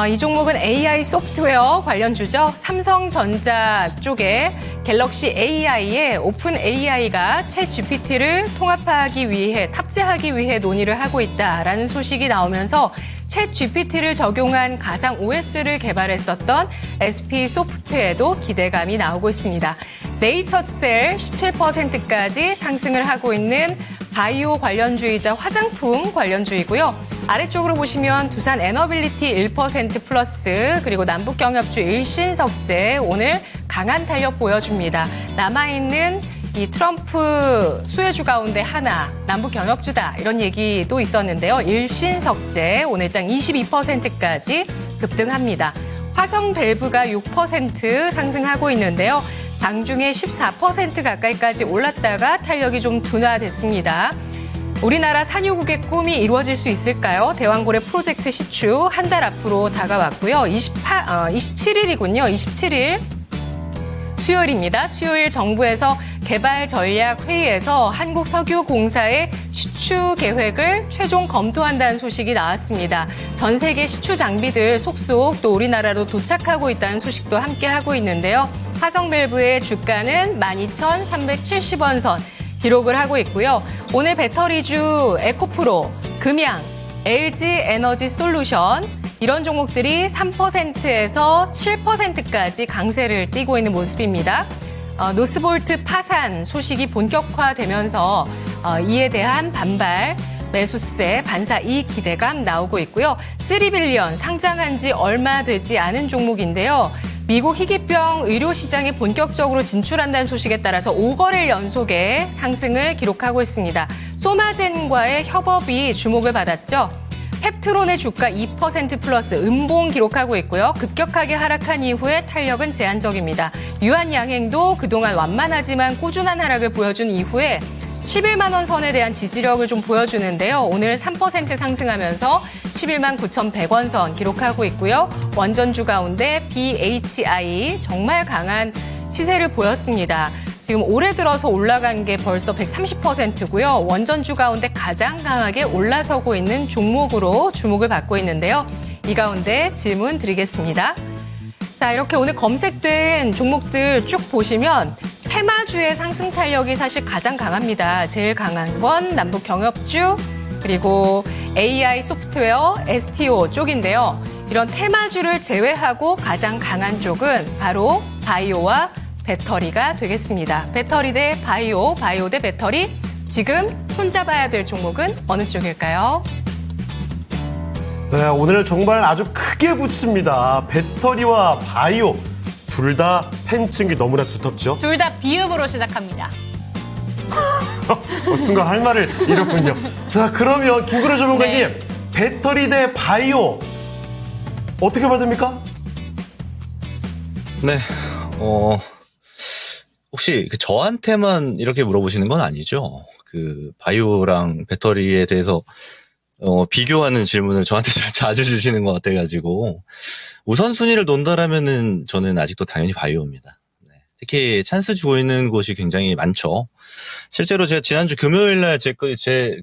이 종목은 AI 소프트웨어 관련주죠. 삼성전자 쪽에 갤럭시 AI에 오픈 AI가 챗 GPT를 통합하기 위해, 탑재하기 위해 논의를 하고 있다라는 소식이 나오면서 챗 GPT를 적용한 가상 OS를 개발했었던 SP소프트에도 기대감이 나오고 있습니다. 네이처셀 17%까지 상승을 하고 있는 바이오 관련주이자 화장품 관련주이고요. 아래쪽으로 보시면 두산 에너빌리티 1% 플러스, 그리고 남북경협주 일신석재 오늘 강한 탄력 보여줍니다. 남아있는 이 트럼프 수혜주 가운데 하나, 남북 경협주다 이런 얘기도 있었는데요. 일신석재 오늘장 22%까지 급등합니다. 화성 밸브가 6% 상승하고 있는데요. 장중에 14% 가까이까지 올랐다가 탄력이 좀 둔화됐습니다. 우리나라 산유국의 꿈이 이루어질 수 있을까요? 대왕고래 프로젝트 시추 한 달 앞으로 다가왔고요. 27일이군요. 27일 수요일입니다. 수요일 정부에서 개발 전략 회의에서 한국석유공사의 시추 계획을 최종 검토한다는 소식이 나왔습니다. 전 세계 시추 장비들 속속 또 우리나라로 도착하고 있다는 소식도 함께 하고 있는데요. 화성밸브의 주가는 12,370원 선 기록을 하고 있고요. 오늘 배터리주 에코프로, 금양, LG에너지솔루션 이런 종목들이 3%에서 7%까지 강세를 띠고 있는 모습입니다. 노스볼트 파산 소식이 본격화되면서 이에 대한 반발, 매수세, 반사 이익 기대감 나오고 있고요. 3빌리언 상장한 지 얼마 되지 않은 종목인데요. 미국 희귀병 의료 시장에 본격적으로 진출한다는 소식에 따라서 5거래일 연속의 상승을 기록하고 있습니다. 소마젠과의 협업이 주목을 받았죠. 펩트론의 주가 2% 플러스 음봉 기록하고 있고요. 급격하게 하락한 이후에 탄력은 제한적입니다. 유한양행도 그동안 완만하지만 꾸준한 하락을 보여준 이후에 11만 원 선에 대한 지지력을 좀 보여주는데요. 오늘 3% 상승하면서 11만 9,100원 선 기록하고 있고요. 원전주 가운데 BHI 정말 강한 시세를 보였습니다. 지금 올해 들어서 올라간 게 벌써 130%고요. 원전주 가운데 가장 강하게 올라서고 있는 종목으로 주목을 받고 있는데요. 이 가운데 질문 드리겠습니다. 자, 이렇게 오늘 검색된 종목들 쭉 보시면 테마주의 상승 탄력이 사실 가장 강합니다. 제일 강한 건 남북 경협주, 그리고 AI 소프트웨어, STO 쪽인데요. 이런 테마주를 제외하고 가장 강한 쪽은 바로 바이오와 배터리가 되겠습니다. 배터리 대 바이오, 바이오 대 배터리. 지금 손잡아야 될 종목은 어느 쪽일까요? 네, 오늘 정말 아주 크게 붙입니다. 배터리와 바이오. 둘 다 팬층이 너무나 두텁죠? 둘 다 비읍으로 시작합니다. 순간 할 말을 잃었군요. 자, 그러면 김구려 전문가님, 배터리 대 바이오 어떻게 받습니까? 네, 혹시 저한테만 이렇게 물어보시는 건 아니죠? 바이오랑 배터리에 대해서 비교하는 질문을 저한테 좀 자주 주시는 것 같아가지고, 우선순위를 놓는다라면은 저는 아직도 당연히 바이오입니다. 네. 특히 찬스 주고 있는 곳이 굉장히 많죠. 실제로 제가 지난주 금요일날 제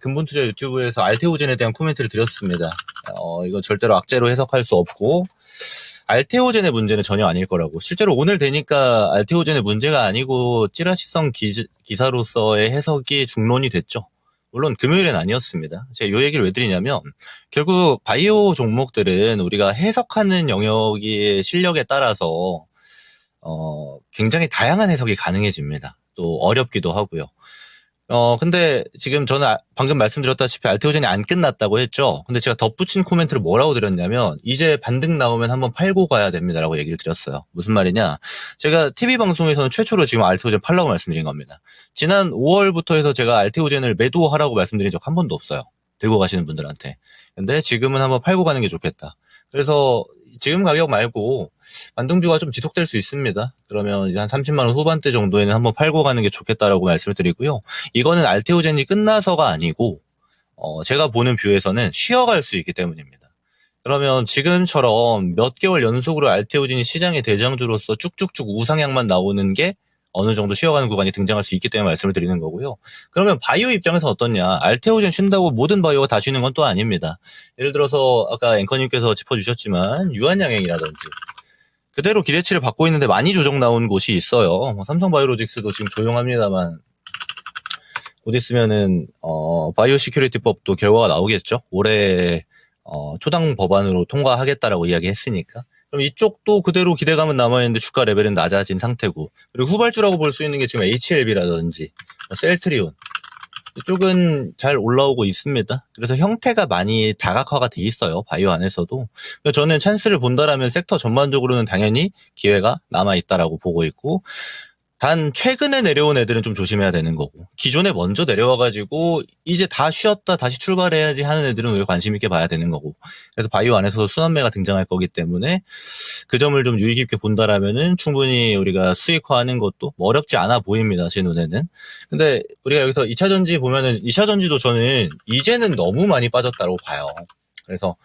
근본투자 유튜브에서 알테오젠에 대한 코멘트를 드렸습니다. 이거 절대로 악재로 해석할 수 없고, 알테오젠의 문제는 전혀 아닐 거라고. 실제로 오늘 되니까 알테오젠의 문제가 아니고 찌라시성 기사로서의 해석이 중론이 됐죠. 물론 금요일엔 아니었습니다. 제가 이 얘기를 왜 드리냐면, 결국 바이오 종목들은 우리가 해석하는 영역의 실력에 따라서 굉장히 다양한 해석이 가능해집니다. 또 어렵기도 하고요. 근데 지금 저는 방금 말씀드렸다시피 알테오젠이 안 끝났다고 했죠. 근데 제가 덧붙인 코멘트를 뭐라고 드렸냐면, 이제 반등 나오면 한번 팔고 가야 됩니다라고 얘기를 드렸어요. 무슨 말이냐? 제가 TV 방송에서는 최초로 지금 알테오젠 팔라고 말씀드린 겁니다. 지난 5월부터 해서 제가 알테오젠을 매도하라고 말씀드린 적 한 번도 없어요. 들고 가시는 분들한테. 근데 지금은 한번 팔고 가는 게 좋겠다. 그래서 지금 가격 말고 반등주가 좀 지속될 수 있습니다. 그러면 이제 한 30만 원 후반대 정도에는 한번 팔고 가는 게 좋겠다라고 말씀을 드리고요. 이거는 알테오젠이 끝나서가 아니고 제가 보는 뷰에서는 쉬어갈 수 있기 때문입니다. 그러면 지금처럼 몇 개월 연속으로 알테오젠이 시장의 대장주로서 쭉쭉쭉 우상향만 나오는 게 어느 정도 쉬어가는 구간이 등장할 수 있기 때문에 말씀을 드리는 거고요. 그러면 바이오 입장에서 어떻냐? 알테오젠 쉰다고 모든 바이오가 다 쉬는 건 또 아닙니다. 예를 들어서 아까 앵커님께서 짚어주셨지만 유한양행이라든지 그대로 기대치를 받고 있는데 많이 조정 나온 곳이 있어요. 삼성바이오로직스도 지금 조용합니다만 곧 있으면은 바이오 시큐리티법도 결과가 나오겠죠. 올해 초당 법안으로 통과하겠다라고 이야기했으니까. 그럼 이쪽도 그대로 기대감은 남아있는데 주가 레벨은 낮아진 상태고, 그리고 후발주라고 볼 수 있는 게 지금 HLB라든지 셀트리온, 이쪽은 잘 올라오고 있습니다. 그래서 형태가 많이 다각화가 돼 있어요. 바이오 안에서도. 저는 찬스를 본다라면 섹터 전반적으로는 당연히 기회가 남아있다라고 보고 있고, 단 최근에 내려온 애들은 좀 조심해야 되는 거고, 기존에 먼저 내려와가지고 이제 다 쉬었다 다시 출발해야지 하는 애들은 우리가 관심 있게 봐야 되는 거고, 그래서 바이오 안에서도 순환매가 등장할 거기 때문에 그 점을 좀 유의 깊게 본다라면은 충분히 우리가 수익화하는 것도 어렵지 않아 보입니다, 제 눈에는. 근데 우리가 여기서 2차전지 보면은 2차전지도 저는 이제는 너무 많이 빠졌다고 봐요. 그래서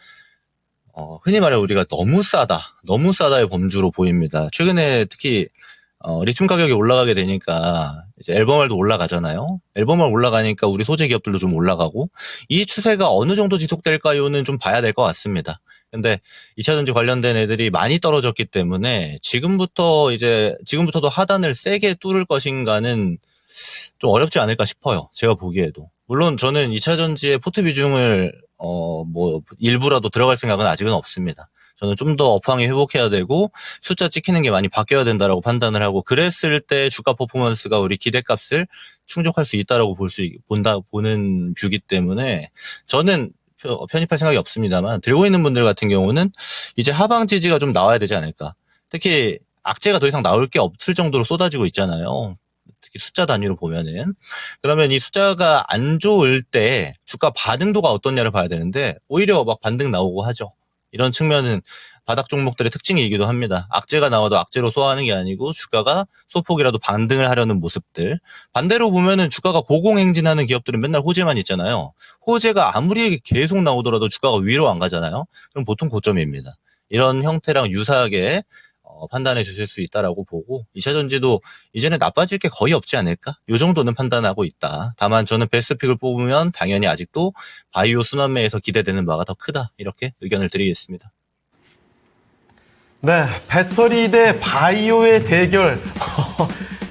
흔히 말해 우리가 너무 싸다의 범주로 보입니다. 최근에 특히 리튬 가격이 올라가게 되니까 이제 앨범알도 올라가잖아요. 앨범알 올라가니까 우리 소재 기업들도 좀 올라가고, 이 추세가 어느 정도 지속될까요는 좀 봐야 될 것 같습니다. 근데 2차전지 관련된 애들이 많이 떨어졌기 때문에 지금부터도 하단을 세게 뚫을 것인가는 좀 어렵지 않을까 싶어요. 제가 보기에도. 물론 저는 2차전지의 포트 비중을 일부라도 들어갈 생각은 아직은 없습니다. 저는 좀 더 업황이 회복해야 되고 숫자 찍히는 게 많이 바뀌어야 된다라고 판단을 하고, 그랬을 때 주가 퍼포먼스가 우리 기대값을 충족할 수 있다라고 보는 뷰기 때문에 저는 편입할 생각이 없습니다만, 들고 있는 분들 같은 경우는 이제 하방 지지가 좀 나와야 되지 않을까. 특히 악재가 더 이상 나올 게 없을 정도로 쏟아지고 있잖아요. 특히 숫자 단위로 보면은. 그러면 이 숫자가 안 좋을 때 주가 반등도가 어떻냐를 봐야 되는데, 오히려 막 반등 나오고 하죠. 이런 측면은 바닥 종목들의 특징이기도 합니다. 악재가 나와도 악재로 소화하는 게 아니고 주가가 소폭이라도 반등을 하려는 모습들. 반대로 보면은 주가가 고공행진하는 기업들은 맨날 호재만 있잖아요. 호재가 아무리 계속 나오더라도 주가가 위로 안 가잖아요. 그럼 보통 고점입니다. 이런 형태랑 유사하게 판단해 주실 수 있다라고 보고, 2차전지도 이제는 나빠질 게 거의 없지 않을까? 이 정도는 판단하고 있다. 다만 저는 베스트픽을 뽑으면 당연히 아직도 바이오 순환매에서 기대되는 바가 더 크다. 이렇게 의견을 드리겠습니다. 네, 배터리 대 바이오의 대결.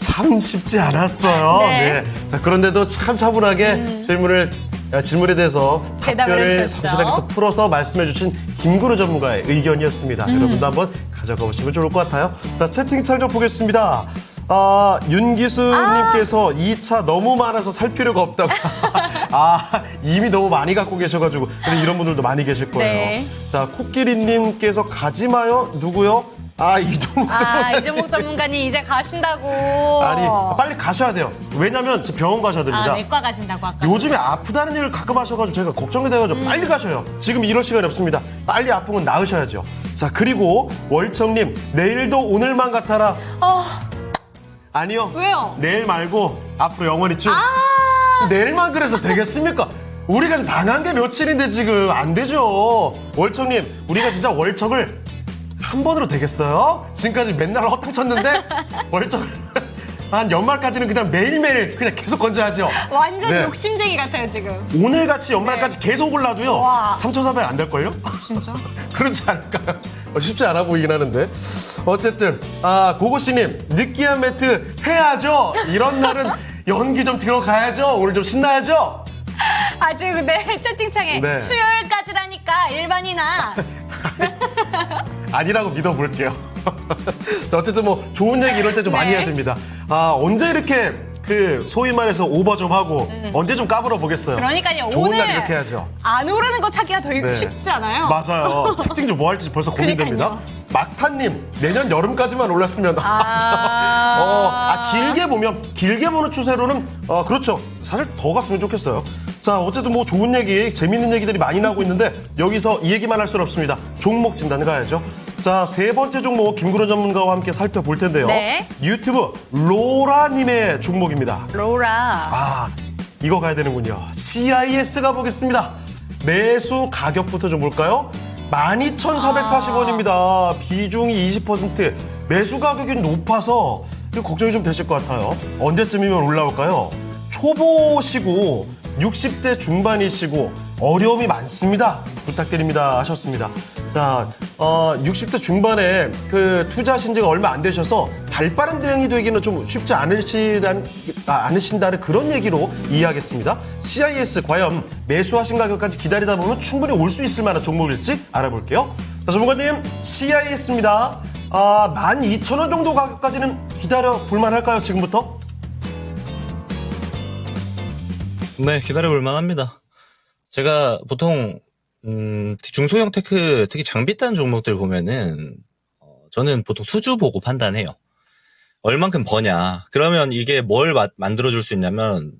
참 쉽지 않았어요. 네. 자, 그런데도 참 차분하게 질문에 대해서 대답을 답변을 해주셨죠. 상세하게 또 풀어서 말씀해주신 김구루 전문가의 의견이었습니다. 여러분도 한번 가져가 보시면 좋을 것 같아요. 자, 채팅창 좀 보겠습니다. 윤기수님께서 2차 너무 많아서 살 필요가 없다고. 이미 너무 많이 갖고 계셔가지고. 근데 이런 분들도 많이 계실 거예요. 네. 자, 코끼리님께서 가지 마요. 누구요? 이종목 전문가님 이제 가신다고. 아니, 빨리 가셔야 돼요. 왜냐면 지금 병원 가셔야 됩니다. 내과 가신다고 아까. 요즘에 아프다는 얘기를 가끔 하셔가지고 제가 걱정이 돼가지고 빨리 가셔요. 지금 이럴 시간이 없습니다. 빨리 아픈 건 나으셔야죠. 자, 그리고 월청님, 내일도 오늘만 같아라. 아니요. 왜요? 내일 말고 앞으로 영원히 쭉. 내일만 그래서 되겠습니까? 우리가 당한 게 며칠인데 지금 안 되죠. 월청님, 우리가 진짜 월척을 한 번으로 되겠어요? 지금까지 맨날 허탕 쳤는데 월척을 한 연말까지는 그냥 매일매일 그냥 계속 건져야죠. 완전 네. 욕심쟁이 같아요, 지금. 오늘같이 연말까지 계속 올라도요. 와. 3,400 안 될걸요? 진짜? 그렇지 않을까요? 쉽지 않아 보이긴 하는데. 어쨌든 고고씨님, 느끼한 매트 해야죠. 이런 날은 연기 좀 들어가야죠. 오늘 좀 신나야죠. 지금 채팅창에 네. 수요일까지라니까 일반이나. 아니라고 믿어볼게요. 자, 어쨌든 좋은 얘기 이럴 때 좀 많이 네. 해야 됩니다. 언제 이렇게 소위 말해서 오버 좀 하고 언제 좀 까불어 보겠어요. 그러니까요. 좋은 오늘 날 이렇게 해야죠. 안 오르는 거 찾기가 더 네. 쉽지 않아요? 맞아요. 특징 좀 뭐 할지 벌써 고민됩니다. 막타님, 내년 여름까지만 올랐으면. 길게 보는 추세로는, 그렇죠. 사실 더 갔으면 좋겠어요. 자, 어쨌든 좋은 얘기, 재밌는 얘기들이 많이 나오고 있는데, 여기서 이 얘기만 할 수는 없습니다. 종목 진단 가야죠. 자, 세 번째 종목, 김구론 전문가와 함께 살펴볼 텐데요. 네. 유튜브 로라님의 종목입니다. 로라. 이거 가야 되는군요. CIS 가보겠습니다. 매수 가격부터 좀 볼까요? 12,440원입니다. 비중이 20%. 매수 가격이 높아서 걱정이 좀 되실 것 같아요. 언제쯤이면 올라올까요? 초보시고 60대 중반이시고 어려움이 많습니다. 부탁드립니다 하셨습니다. 자, 60대 중반에 투자하신 지가 얼마 안 되셔서 발빠른 대응이 되기는 좀 쉽지 않으신다는 그런 얘기로 이해하겠습니다. CIS 과연 매수하신 가격까지 기다리다 보면 충분히 올 수 있을 만한 종목일지 알아볼게요. 자, 전문가님, CIS입니다. 12,000원 정도 가격까지는 기다려 볼만 할까요, 지금부터? 네, 기다려볼 만합니다. 제가 보통 중소형 테크, 특히 장비단 종목들 보면은 저는 보통 수주 보고 판단해요. 얼만큼 버냐. 그러면 이게 뭘 만들어줄 수 있냐면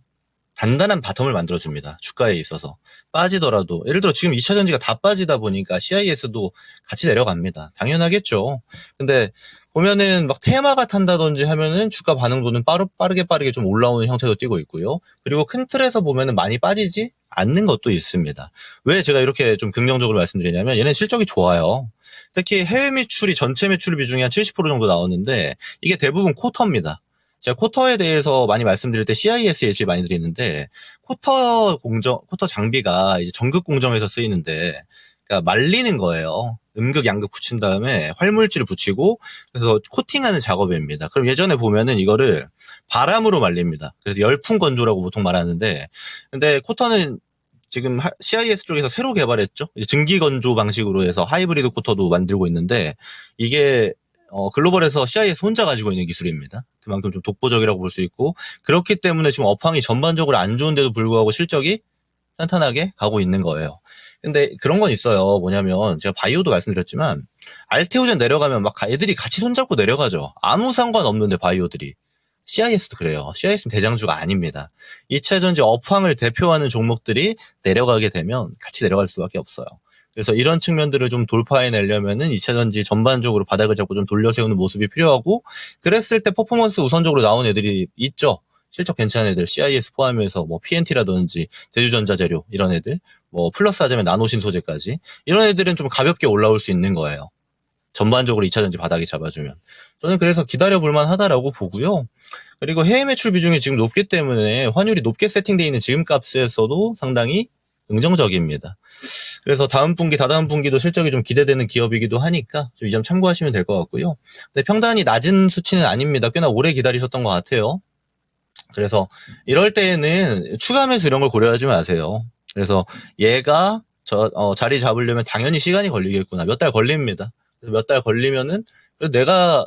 단단한 바텀을 만들어줍니다. 주가에 있어서. 빠지더라도. 예를 들어 지금 2차 전지가 다 빠지다 보니까 CIS도 같이 내려갑니다. 당연하겠죠. 근데 보면은 막 테마가 탄다든지 하면은 주가 반응도는 빠르게 좀 올라오는 형태도 띄고 있고요. 그리고 큰 틀에서 보면은 많이 빠지지 않는 것도 있습니다. 왜 제가 이렇게 좀 긍정적으로 말씀드리냐면 얘는 실적이 좋아요. 특히 해외 매출이 전체 매출 비중이 한 70% 정도 나오는데 이게 대부분 쿼터입니다. 제가 쿼터에 대해서 많이 말씀드릴 때 CIS 예시 많이 드리는데 쿼터 장비가 이제 전극 공정에서 쓰이는데 그러니까 말리는 거예요. 음극, 양극 붙인 다음에 활물질을 붙이고 그래서 코팅하는 작업입니다. 그럼 예전에 보면은 이거를 바람으로 말립니다. 그래서 열풍 건조라고 보통 말하는데 근데 쿼터는 지금 CIS 쪽에서 새로 개발했죠. 이제 증기 건조 방식으로 해서 하이브리드 쿼터도 만들고 있는데 이게 글로벌에서 CIS 혼자 가지고 있는 기술입니다. 그만큼 좀 독보적이라고 볼 수 있고 그렇기 때문에 지금 업황이 전반적으로 안 좋은데도 불구하고 실적이 탄탄하게 가고 있는 거예요. 근데 그런 건 있어요. 뭐냐면 제가 바이오도 말씀드렸지만 알테오젠 내려가면 막 애들이 같이 손잡고 내려가죠. 아무 상관없는데 바이오들이. CIS도 그래요. CIS는 대장주가 아닙니다. 2차 전지 업황을 대표하는 종목들이 내려가게 되면 같이 내려갈 수밖에 없어요. 그래서 이런 측면들을 좀 돌파해내려면은 2차 전지 전반적으로 바닥을 잡고 좀 돌려세우는 모습이 필요하고 그랬을 때 퍼포먼스 우선적으로 나온 애들이 있죠. 실적 괜찮은 애들, CIS 포함해서 뭐 PNT라든지 대주전자재료 이런 애들, 뭐 플러스 하자면 나노신 소재까지 이런 애들은 좀 가볍게 올라올 수 있는 거예요. 전반적으로 2차 전지 바닥이 잡아주면. 저는 그래서 기다려볼 만하다라고 보고요. 그리고 해외 매출 비중이 지금 높기 때문에 환율이 높게 세팅되어 있는 지금 값에서도 상당히 긍정적입니다. 그래서 다음 분기, 다다음 분기도 실적이 좀 기대되는 기업이기도 하니까 좀 이 점 참고하시면 될 것 같고요. 근데 평단이 낮은 수치는 아닙니다. 꽤나 오래 기다리셨던 것 같아요. 그래서 이럴 때에는 추가 매수 이런 걸 고려하지 마세요. 그래서 얘가 자리 잡으려면 당연히 시간이 걸리겠구나. 몇 달 걸립니다. 몇 달 걸리면은 내가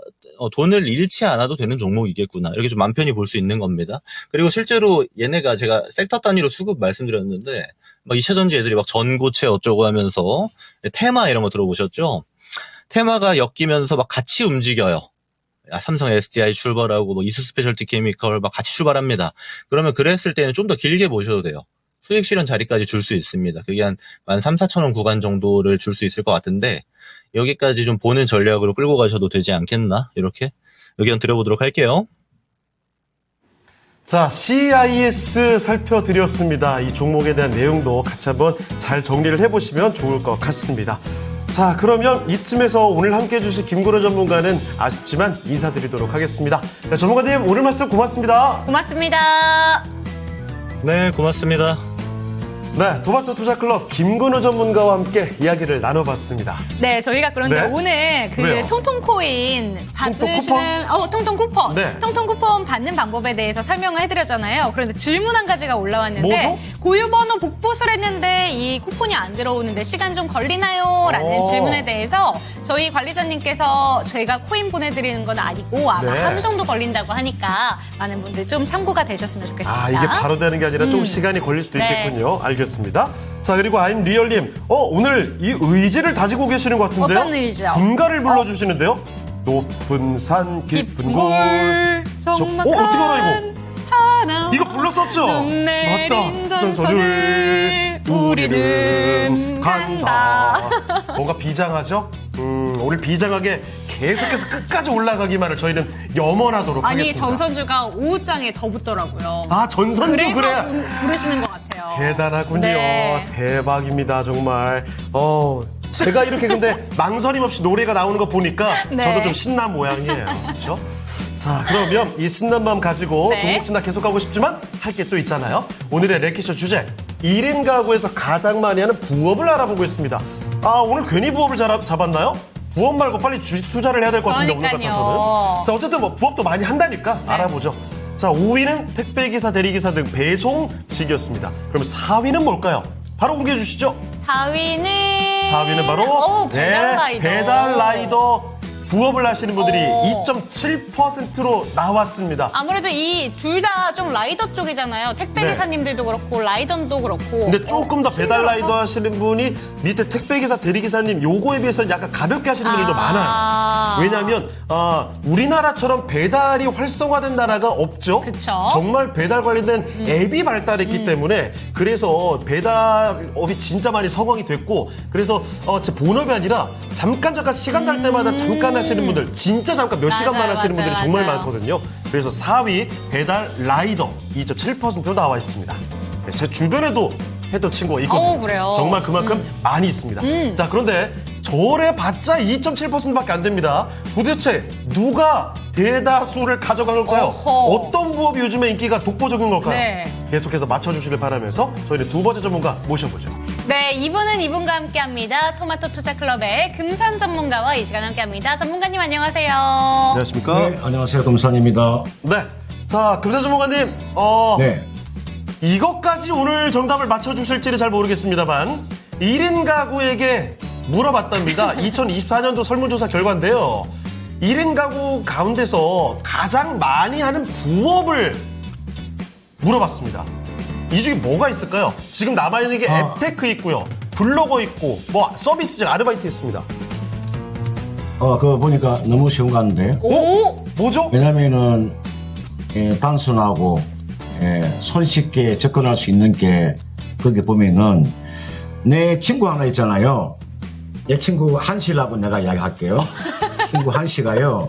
돈을 잃지 않아도 되는 종목이겠구나. 이렇게 좀 맘 편히 볼 수 있는 겁니다. 그리고 실제로 얘네가 제가 섹터 단위로 수급 말씀드렸는데 막 2차 전지 애들이 막 전고체 어쩌고 하면서 테마 이런 거 들어보셨죠? 테마가 엮이면서 막 같이 움직여요. 삼성 SDI 출발하고 뭐 이수 스페셜티 케미컬 막 같이 출발합니다. 그러면 그랬을 때는 좀 더 길게 보셔도 돼요. 수익 실현 자리까지 줄 수 있습니다. 그게 한 13,000원 구간 정도를 줄 수 있을 것 같은데 여기까지 좀 보는 전략으로 끌고 가셔도 되지 않겠나? 이렇게 의견 드려보도록 할게요. 자, CIS 살펴드렸습니다. 이 종목에 대한 내용도 같이 한번 잘 정리를 해보시면 좋을 것 같습니다. 자, 그러면 이쯤에서 오늘 함께해 주실 김건우 전문가는 아쉽지만 인사드리도록 하겠습니다. 네, 전문가님 오늘 말씀 고맙습니다. 고맙습니다. 네, 고맙습니다. 네, 도마토 투자클럽 김건우 전문가와 함께 이야기를 나눠봤습니다. 네, 저희가 그런데 네? 오늘 그 왜요? 통통코인 받으시는 통통 쿠폰, 네. 통통 쿠폰 받는 방법에 대해서 설명을 해드렸잖아요. 그런데 질문 한 가지가 올라왔는데 뭐죠? 고유번호 복붙을 했는데 이 쿠폰이 안 들어오는데 시간 좀 걸리나요? 라는 질문에 대해서 저희 관리자님께서 저희가 코인 보내드리는 건 아니고 아마 네. 하루 정도 걸린다고 하니까 많은 분들 좀 참고가 되셨으면 좋겠습니다. 아, 이게 바로 되는 게 아니라 좀 시간이 걸릴 수도 네. 있겠군요. 알겠습니다. 자, 그리고 아임 리얼님, 오늘 이 의지를 다지고 계시는 것 같은데요? 어떤 의지요? 군가를 불러주시는데요? 높은 산, 깊은 골. 정막한 어떻게 알아, 이거? 사나운 이거 불렀었죠? 눈 내린 맞다. 전설을 우리는 간다. 뭔가 비장하죠? 오늘 비장하게 계속해서 끝까지 올라가기만을 저희는 염원하도록 아니 하겠습니다. 전선주가 5장에 더 붙더라고요. 아, 전선주 그래서 그래. 부르시는 것 같아요. 대단하군요. 네. 대박입니다, 정말. 제가 이렇게 근데 망설임 없이 노래가 나오는 거 보니까 네. 저도 좀 신난 모양이에요. 그렇죠? 자, 그러면 이 신난 마음 가지고 네. 종목 진단 계속 가고 싶지만 할 게 또 있잖아요. 오늘의 랭키쇼 주제 1인 가구에서 가장 많이 하는 부업을 알아보고 있습니다. 아, 오늘 괜히 부업을 잡았나요? 부업 말고 빨리 주식 투자를 해야 될 것 같은데 오늘 그러니까요. 같아서는. 자, 어쨌든 뭐 부업도 많이 한다니까 알아보죠. 자, 5위는 택배기사, 대리기사 등 배송직이었습니다. 그럼 4위는 뭘까요? 바로 공개해 주시죠. 4위는 바로 배달라이더. 배달라이더 부업을 하시는 분들이 어. 2.7%로 나왔습니다. 아무래도 이 둘 다 좀 라이더 쪽이잖아요. 택배 네. 기사님들도 그렇고 라이더도 그렇고. 근데 조금 더 배달 힘들어서? 라이더 하시는 분이 밑에 택배기사, 대리기사님 요거에 비해서는 약간 가볍게 하시는 분들도 아. 많아요. 왜냐하면 우리나라처럼 배달이 활성화된 나라가 없죠. 그쵸. 정말 배달 관련된 앱이 발달했기 때문에 그래서 배달업이 진짜 많이 성공이 됐고 그래서 제 본업이 아니라 잠깐 시간 날 때마다 잠깐 하시는 분들 진짜 잠깐 몇 시간만 맞아요, 하시는 분들이 맞아요, 정말 맞아요. 많거든요. 그래서 4위 배달 라이더 2.7%로 나와 있습니다. 제 주변에도 했던 친구가 있거든요. 그래요? 정말 그만큼 많이 있습니다. 자, 그런데 저래봤자 2.7%밖에 안 됩니다. 도대체 누가 대다수를 가져간 걸까요? 어허. 어떤 부업이 요즘에 인기가 독보적인 걸까요? 네. 계속해서 맞춰주시길 바라면서 저희는 두 번째 전문가 모셔보죠. 네, 이분은 이분과 함께합니다. 토마토 투자클럽의 금산 전문가와 이 시간 함께합니다. 전문가님 안녕하세요. 안녕하십니까? 네, 안녕하세요. 금산입니다. 네. 자, 금산 전문가님, 네. 이것까지 오늘 정답을 맞춰주실지는 잘 모르겠습니다만 1인 가구에게 물어봤답니다. 2024년도 설문조사 결과인데요. 1인 가구 가운데서 가장 많이 하는 부업을 물어봤습니다. 이 중에 뭐가 있을까요? 지금 남아있는 게 앱테크 있고요. 블로거 있고 뭐 서비스직 아르바이트 있습니다. 그거 보니까 너무 쉬운 거 같은데. 오! 뭐죠? 왜냐면은, 단순하고, 손쉽게 접근할 수 있는 게, 거기 보면은, 내 친구 하나 있잖아요. 내 친구 한씨라고 내가 이야기할게요. 친구 한씨가요,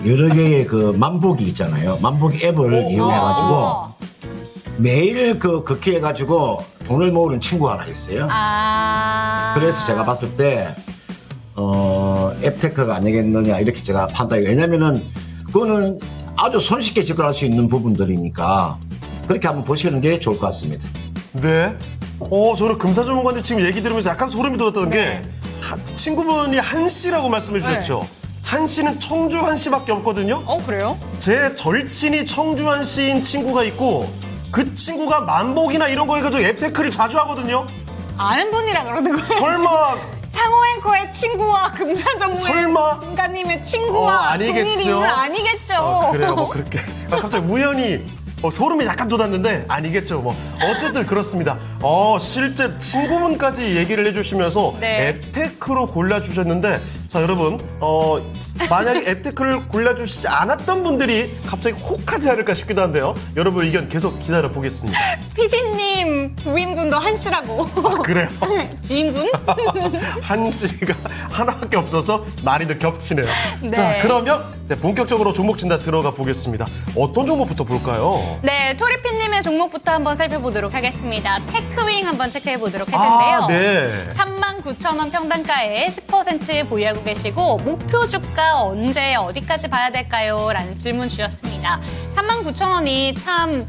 여러 개의 만보기 있잖아요. 만보기 앱을 이용해가지고, 매일 그렇게 해가지고 돈을 모으는 친구 하나 있어요. 그래서 제가 봤을 때, 앱테크가 아니겠느냐, 이렇게 제가 판단해요. 왜냐면은, 그거는 아주 손쉽게 접근할 수 있는 부분들이니까, 그렇게 한번 보시는 게 좋을 것 같습니다. 네. 저는 금사 전문가님 지금 얘기 들으면서 약간 소름이 돋았던 게, 친구분이 한 씨라고 말씀해 주셨죠. 한 씨는 청주 한 씨밖에 없거든요. 그래요? 제 절친이 청주 한 씨인 친구가 있고, 그 친구가 만복이나 이런 거 해가지고 앱테크를 자주 하거든요. 아는 분이라 그러는 거예요. 설마, 창호 앵커의 친구와 금산 설마? 전문가님의 친구와 아니겠죠. 동일 인물 아니겠죠. 그래요, 뭐 그렇게. 갑자기 우연히 소름이 약간 돋았는데 아니겠죠. 뭐 어쨌든 그렇습니다. 실제 친구분까지 얘기를 해주시면서 네. 앱테크로 골라주셨는데 자 여러분 만약에 앱테크를 골라주시지 않았던 분들이 갑자기 혹하지 않을까 싶기도 한데요. 여러분 의견 계속 기다려 보겠습니다. 피디님 부인분도 한씨라고. 그래요. 지인분? 한 씨가 하나밖에 없어서 많이들 겹치네요. 네. 자 그러면 이제 본격적으로 종목 진단 들어가 보겠습니다. 어떤 종목부터 볼까요? 네, 토리피님의 종목부터 한번 살펴보도록 하겠습니다. 테크윙 한번 체크해 보도록 할 텐데요. 네. 39,000원 평단가에 10% 보유하고 계시고 목표 주가 언제 어디까지 봐야 될까요? 라는 질문 주셨습니다. 39,000원이 참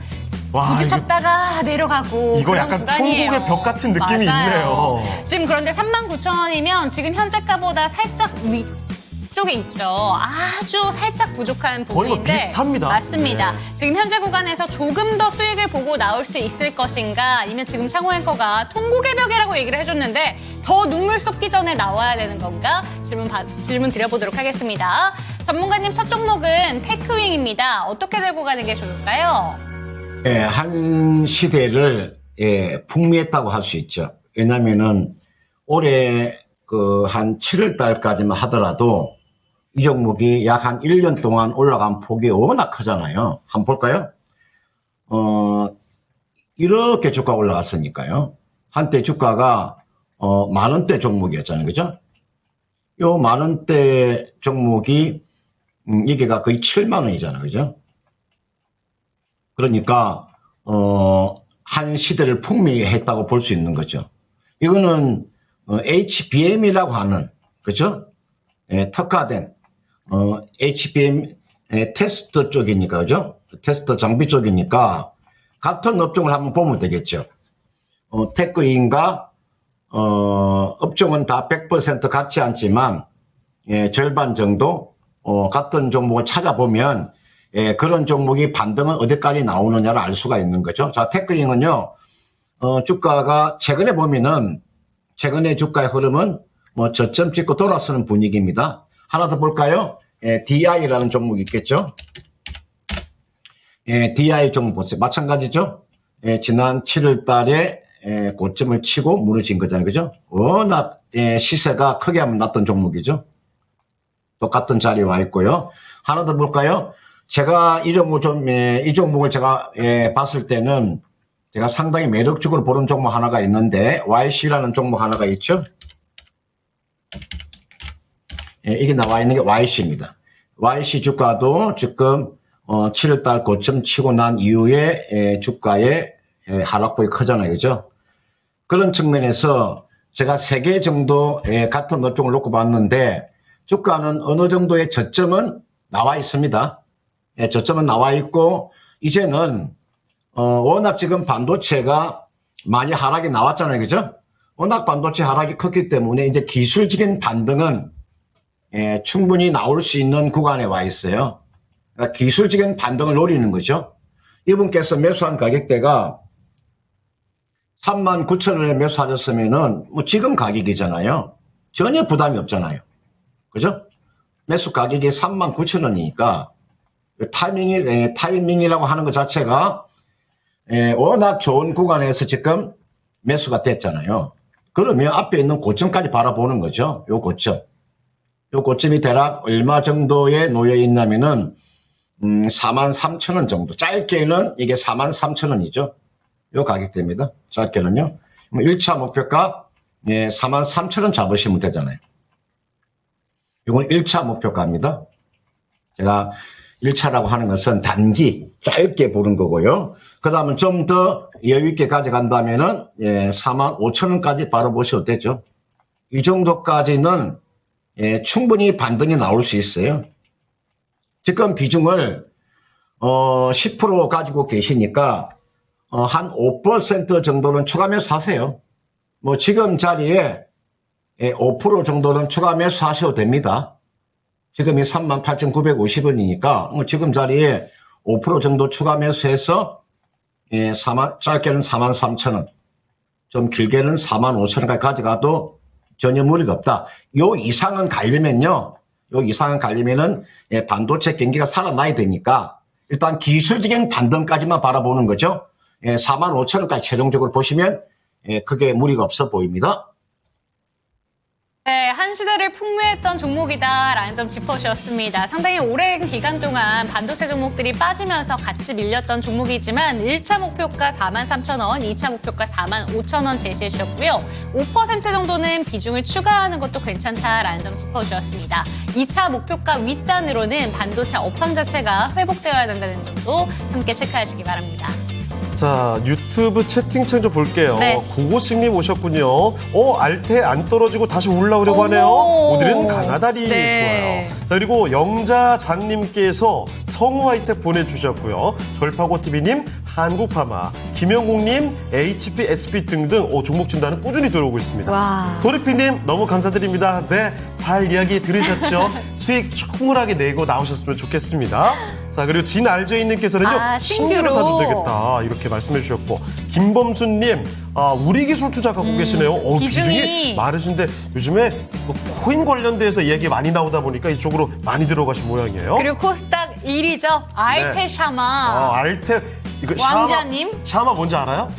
와, 부딪혔다가 내려가고 이거 그런 약간 구간이에요. 통곡의 벽 같은 느낌이 맞아요. 있네요. 지금 그런데 39,000원이면 지금 현재가보다 살짝 위쪽에 있죠. 아주 살짝 부족한 거의 뭐 부분인데 비슷합니다. 맞습니다. 네. 지금 현재 구간에서 조금 더 수익을 보고 나올 수 있을 것인가 아니면 지금 창호 앵커가 통곡의 벽이라고 얘기를 해줬는데 더 눈물 쏟기 전에 나와야 되는 건가? 질문 드려보도록 하겠습니다. 전문가님 첫 종목은 테크윙입니다. 어떻게 들고 가는 게 좋을까요? 한 시대를 풍미했다고 할 수 있죠. 왜냐면은 올해 한 7월 달까지만 하더라도 이 종목이 약 한 1년 동안 올라간 폭이 워낙 크잖아요. 한번 볼까요? 이렇게 주가가 올라갔으니까요. 한때 주가가 만원대 종목이었잖아요. 그죠? 요 만원대 종목이 이게가 거의 7만 원이잖아요. 그죠? 그러니까 한 시대를 풍미했다고 볼 수 있는 거죠. 이거는 HBM이라고 하는 그죠? 특화된 HBM 테스트 쪽이니까 그죠? 테스트 장비 쪽이니까 같은 업종을 한번 보면 되겠죠. 테크인과 업종은 다 100% 같지 않지만 절반 정도 같은 종목을 찾아보면 그런 종목이 반등은 어디까지 나오느냐를 알 수가 있는 거죠. 자, 테크잉은요, 주가가 최근에 보면은, 최근에 주가의 흐름은, 뭐 저점 찍고 돌아서는 분위기입니다. 하나 더 볼까요? DI라는 종목이 있겠죠? DI 종목 보세요. 마찬가지죠? 지난 7월 달에 고점을 치고 무너진 거잖아요. 그죠? 워낙 시세가 크게 하면 났던 종목이죠. 똑같은 자리에 와 있고요. 하나 더 볼까요? 제가 이 종목을 제가 봤을 때는 제가 상당히 매력적으로 보는 종목 하나가 있는데 YC라는 종목 하나가 있죠. 이게 나와 있는 게 YC입니다. YC 주가도 지금 7월달 고점 치고 난 이후에 주가의 하락폭이 크잖아요. 그죠? 그런 측면에서 제가 3개 정도 같은 업종을 놓고 봤는데 주가는 어느 정도의 저점은 나와 있습니다. 저점은 나와 있고 이제는 워낙 지금 반도체가 많이 하락이 나왔잖아요. 그죠? 워낙 반도체 하락이 컸기 때문에 이제 기술적인 반등은 충분히 나올 수 있는 구간에 와 있어요. 그러니까 기술적인 반등을 노리는 거죠. 이분께서 매수한 가격대가 39,000원에 매수하셨으면은 뭐 지금 가격이잖아요. 전혀 부담이 없잖아요. 그죠? 매수 가격이 39,000원이니까 타이밍이라고 하는 것 자체가 워낙 좋은 구간에서 지금 매수가 됐잖아요. 그러면 앞에 있는 고점까지 바라보는 거죠. 요 고점. 요 고점이 대략 얼마 정도에 놓여 있냐면은 43,000원 정도. 짧게는 이게 43,000원이죠. 요 가격대입니다. 짧게는요. 1차 목표가 43,000원 잡으시면 되잖아요. 이건 1차 목표가입니다. 제가 1차라고 하는 것은 단기, 짧게 보는 거고요. 그 다음은 좀 더 여유있게 가져간다면은 45,000원까지 바라보셔도 되죠. 이 정도까지는 충분히 반등이 나올 수 있어요. 지금 비중을 10% 가지고 계시니까 한 5% 정도는 추가 매수하세요. 뭐 지금 자리에 5% 정도는 추가 매수하셔도 됩니다. 지금이 38,950원이니까 뭐 지금 자리에 5% 정도 추가 매수해서 짧게는 43,000원, 좀 길게는 45,000원까지 가져가도 전혀 무리가 없다. 요 이상은 가려면요. 요 이상은 가려면은 반도체 경기가 살아나야 되니까 일단 기술적인 반등까지만 바라보는 거죠. 45,000원까지 최종적으로 보시면 크게 무리가 없어 보입니다. 네, 한 시대를 풍미했던 종목이다라는 점 짚어주셨습니다. 상당히 오랜 기간 동안 반도체 종목들이 빠지면서 같이 밀렸던 종목이지만 1차 목표가 43,000원, 2차 목표가 45,000원 제시해 주셨고요. 5% 정도는 비중을 추가하는 것도 괜찮다라는 점 짚어주셨습니다. 2차 목표가 윗단으로는 반도체 업황 자체가 회복되어야 된다는 점도 함께 체크하시기 바랍니다. 자, 유튜브 채팅창 좀 볼게요. 네. 고고식님 오셨군요. 알테 안 떨어지고 다시 올라오려고 하네요. 오늘은 강하다리 네. 좋아요. 자, 그리고 영자장님께서 성우하이텍 보내주셨고요. 절파고TV님, 한국파마, 김영국님, HP, SP 등등 종목 진단은 꾸준히 들어오고 있습니다. 와. 도리피님 너무 감사드립니다. 네, 잘 이야기 들으셨죠? 수익 충분하게 내고 나오셨으면 좋겠습니다. 자, 그리고 진알제이님께서는요, 신규로 사도 되겠다 이렇게 말씀해 주셨고, 김범수님, 우리 기술 투자 갖고 계시네요. 비중이 많으신데 요즘에 코인 관련돼서 이야기 많이 나오다 보니까 이쪽으로 많이 들어가신 모양이에요. 그리고 코스닥 1위죠. 알테 샤마. 알테 이거 왕자님? 샤마 뭔지 알아요?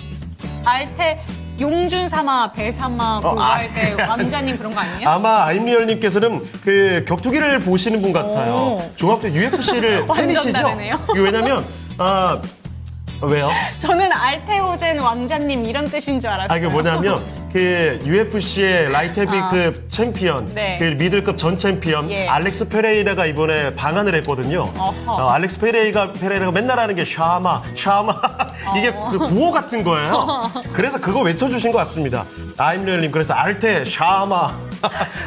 알테 용준사마, 배사마, 고갈대 왕자님 그런 거 아니에요? 아마 아임리얼님께서는 그 격투기를 보시는 분 같아요. 종합대 UFC를 완전 팬이시죠? 다르네요. 이거 왜냐면 왜요? 저는 알테오젠 왕자님 이런 뜻인 줄 알았어요. 이게 뭐냐면 그 UFC의 라이트 헤비급 챔피언, 네. 그 미들급 전 챔피언 예. 알렉스 페레이라가 이번에 방한을 했거든요. 알렉스 페레이라가 맨날 하는 게 샤마 이게 그 구호 같은 거예요. 그래서 그거 외쳐주신 것 같습니다. 아임리얼님 그래서 알테 샤마.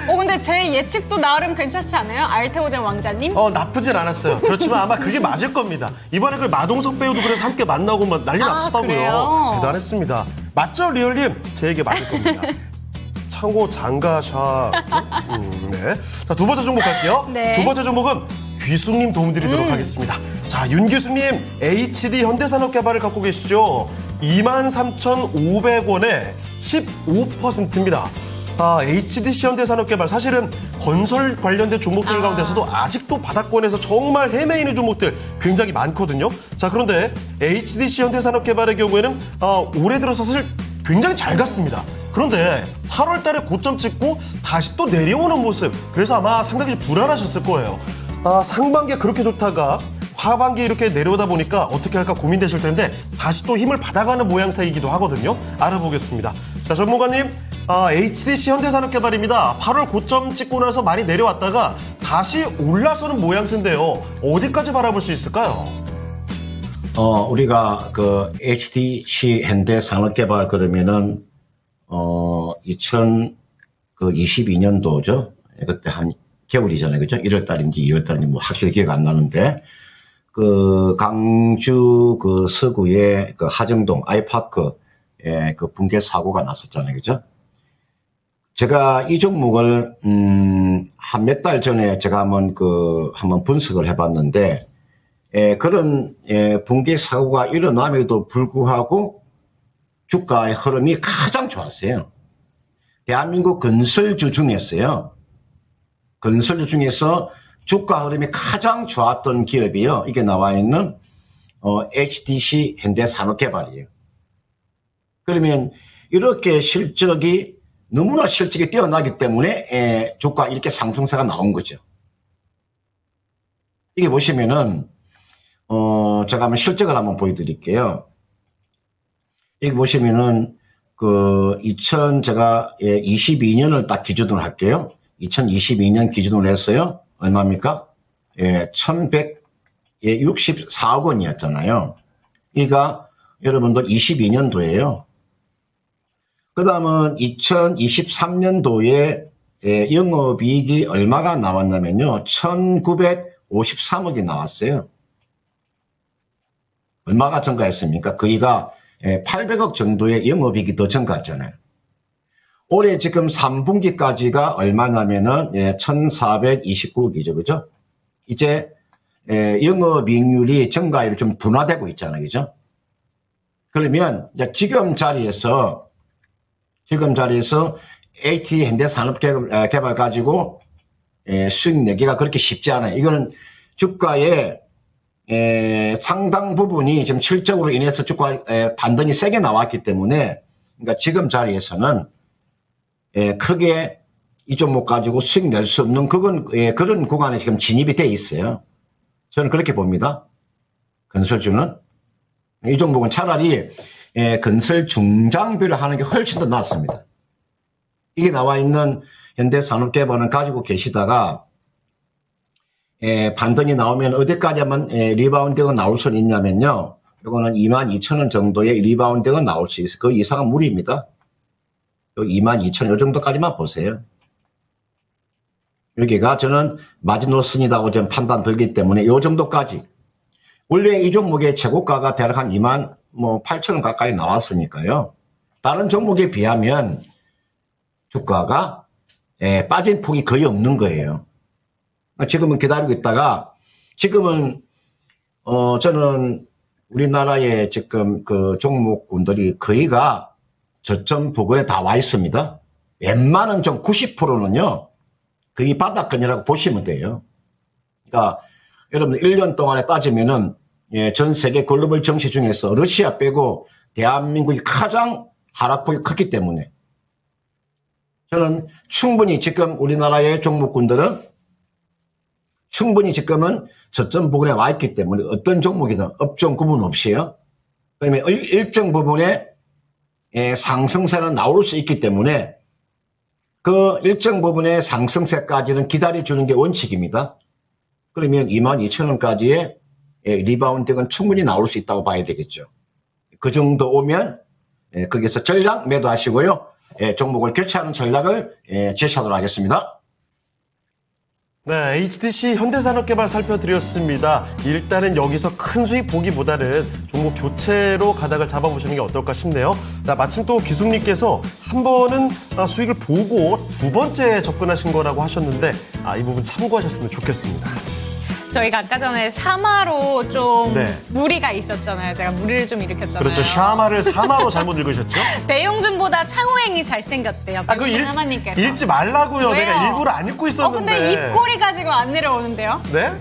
근데 제 예측도 나름 괜찮지 않아요? 알테오젠 왕자님? 나쁘진 않았어요. 그렇지만 아마 그게 맞을 겁니다. 이번에 그 마동석 배우도 그래서 함께 만나고 막 난리 났었다고요. 그래요? 대단했습니다. 맞죠, 리얼님? 제 얘기 맞을 겁니다. 창고 장가샤. 네. 자, 두 번째 종목 갈게요. 네. 두 번째 종목은 귀숙님 도움드리도록 하겠습니다. 자, 윤 교수님, HD 현대산업개발을 갖고 계시죠? 23,500원에 15%입니다. HDC 현대산업개발 사실은 건설 관련된 종목들 가운데서도 아직도 바닥권에서 정말 헤매이는 종목들 굉장히 많거든요. 자, 그런데 HDC 현대산업개발의 경우에는 올해 들어서 사실 굉장히 잘 갔습니다. 그런데 8월 달에 고점 찍고 다시 또 내려오는 모습. 그래서 아마 상당히 불안하셨을 거예요. 상반기에 그렇게 좋다가 하반기에 이렇게 내려오다 보니까 어떻게 할까 고민되실 텐데 다시 또 힘을 받아가는 모양새이기도 하거든요. 알아보겠습니다. 자, 전문가님, HDC 현대산업개발입니다. 8월 고점 찍고 나서 많이 내려왔다가 다시 올라서는 모양새인데요. 어디까지 바라볼 수 있을까요? 우리가 그 HDC 현대산업개발 그러면은 2022년도죠. 그때 한 겨울이잖아요, 그죠? 1월달인지 2월달인지 뭐 확실히 기억 안 나는데 그 강주 그 서구의 그 하정동 아이파크 그 붕괴 사고가 났었잖아요, 그죠? 제가 이 종목을 한 몇 달 전에 제가 한번 분석을 해봤는데 그런 붕괴 사고가 일어남에도 불구하고 주가의 흐름이 가장 좋았어요. 대한민국 건설주 중에서요. 건설주 중에서 주가 흐름이 가장 좋았던 기업이요. 이게 나와 있는 HDC 현대산업개발이에요. 그러면 이렇게 너무나 실적이 뛰어나기 때문에 주가 이렇게 상승세가 나온 거죠. 이게 보시면은 제가 한번 실적을 한번 보여드릴게요. 여기 보시면은 제가 22년을 딱 기준으로 할게요. 2022년 기준으로 했어요. 얼마입니까? 1164억 원이었잖아요. 그러니까 여러분들 22년도예요. 그 다음은 2023년도에 영업이익이 얼마가 나왔냐면요. 1953억이 나왔어요. 얼마가 증가했습니까? 거기가 800억 정도의 영업이익이 더 증가했잖아요. 올해 지금 3분기까지가 얼마냐면은 1429억이죠. 그죠? 이제 영업이익률이 증가율이 좀 둔화되고 있잖아요. 그죠? 그러면 이제 지금 자리에서 HT 현대산업개발 가지고 수익 내기가 그렇게 쉽지 않아요. 이거는 주가의 상당 부분이 지금 실적으로 인해서 주가 반등이 세게 나왔기 때문에 그러니까 지금 자리에서는 크게 이 종목 가지고 수익 낼 수 없는 그런 구간에 지금 진입이 돼 있어요. 저는 그렇게 봅니다. 건설주는 이 종목은 차라리 건설 중장비를 하는 게 훨씬 더 낫습니다. 이게 나와 있는 현대산업개발은 가지고 계시다가 반등이 나오면 어디까지 하면 리바운드가 나올 수 있냐면요. 이거는 22,000원 정도의 리바운드가 나올 수 있어요. 그 이상은 무리입니다. 22,000원 이 정도까지만 보세요. 여기가 저는 마지노선이라고 좀 판단 들기 때문에 이 정도까지. 원래 이 종목의 최고가가 대략 한 28,000원 가까이 나왔으니까요. 다른 종목에 비하면 주가가 빠진 폭이 거의 없는 거예요. 지금은 기다리고 있다가 지금은 저는 우리나라의 지금 그 종목군들이 거의가 저점 부근에 다 와 있습니다. 웬만한 좀 90%는요 거의 바닥권이라고 보시면 돼요. 그러니까 여러분 1년 동안에 따지면은 전 세계 글로벌 정시 중에서 러시아 빼고 대한민국이 가장 하락폭이 컸기 때문에 저는 충분히 지금 우리나라의 종목군들은 충분히 지금은 저점 부분에 와 있기 때문에 어떤 종목이든 업종 구분 없이요. 그러면 일정 부분에 상승세는 나올 수 있기 때문에 그 일정 부분의 상승세까지는 기다려주는 게 원칙입니다. 그러면 22,000원까지의 리바운드가 충분히 나올 수 있다고 봐야 되겠죠. 그 정도 오면 거기서 전략 매도하시고요. 종목을 교체하는 전략을 제시하도록 하겠습니다. 네, HDC 현대산업개발 살펴드렸습니다. 일단은 여기서 큰 수익 보기보다는 종목 교체로 가닥을 잡아보시는 게 어떨까 싶네요. 자, 마침 또 기숙님께서 한 번은 수익을 보고 두 번째 접근하신 거라고 하셨는데 이 부분 참고하셨으면 좋겠습니다. 저희가 아까 전에 사마로 좀 네. 무리가 있었잖아요. 제가 무리를 좀 일으켰잖아요. 그렇죠. 샤마를 사마로 잘못 읽으셨죠? 배용준보다 창호행이 잘생겼대요. 아, 그거 사마님께서. 읽지 말라고요. 왜요? 내가 일부러 안 읽고 있었는데. 근데 입꼬리 가지고 안 내려오는데요? 네?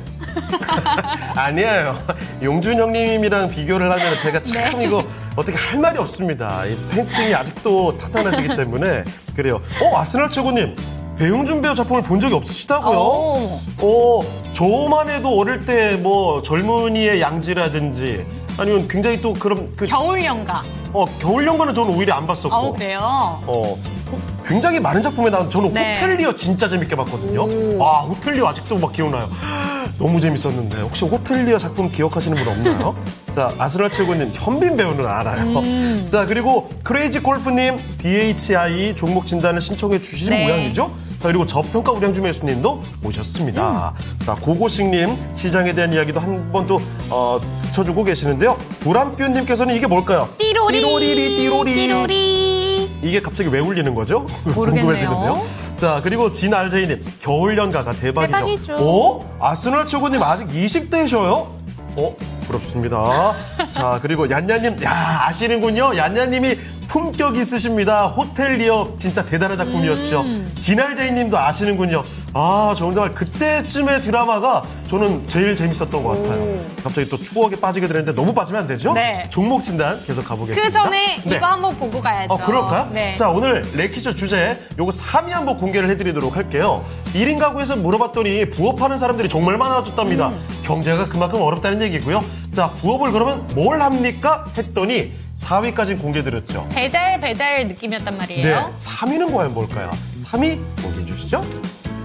아니에요. 용준 형님이랑 비교를 하면 제가 참 이거 어떻게 할 말이 없습니다. 이 팬층이 아직도 탄탄하시기 때문에 그래요. 아스날 최고님. 배용준 배우 작품을 본 적이 없으시다고요? 저만 해도 어릴 때 뭐 젊은이의 양지라든지 아니면 굉장히 또 그런 겨울연가. 겨울연가는 저는 오히려 안 봤었고. 그래요? 굉장히 많은 작품에 나온 저는 네. 호텔리어 진짜 재밌게 봤거든요. 호텔리어 아직도 막 기억나요. 너무 재밌었는데 혹시 호텔리어 작품 기억하시는 분 없나요? 자, 아스날 최고님 현빈 배우는 알아요. 자, 그리고 크레이지 골프님 BHI 종목 진단을 신청해 주신 네. 모양이죠. 자, 그리고 저평가 우량주 매수님도 오셨습니다. 자, 고고식님 시장에 대한 이야기도 한 번 또 붙여주고 계시는데요. 보람뷰님께서는 이게 뭘까요? 띠로리. 띠로리. 이게 갑자기 왜 울리는 거죠? 모르겠네요. 궁금해지는데요. 자, 그리고 진알제이님 겨울연가가 대박이죠. 대박이죠. 아스날 최고님 아직 20대셔요? 부럽습니다. 자, 그리고 얀야님, 아시는군요. 얀야님이 품격 있으십니다. 호텔리어 진짜 대단한 작품이었죠. 진알제이 님도 아시는군요. 정말 그때쯤의 드라마가 저는 제일 재밌었던 것 같아요. 갑자기 또 추억에 빠지게 되는데 너무 빠지면 안 되죠? 네. 종목 진단 계속 가보겠습니다. 그 전에 네. 이거 한번 보고 가야죠. 그럴까요? 네. 자, 오늘 레키쇼 주제 요거 3위 한번 공개를 해드리도록 할게요. 1인 가구에서 물어봤더니 부업하는 사람들이 정말 많아졌답니다. 경제가 그만큼 어렵다는 얘기고요. 자, 부업을 그러면 뭘 합니까? 했더니 4위까지 공개드렸죠. 배달 느낌이었단 말이에요. 네, 3위는 과연 뭘까요? 3위 공개해 주시죠.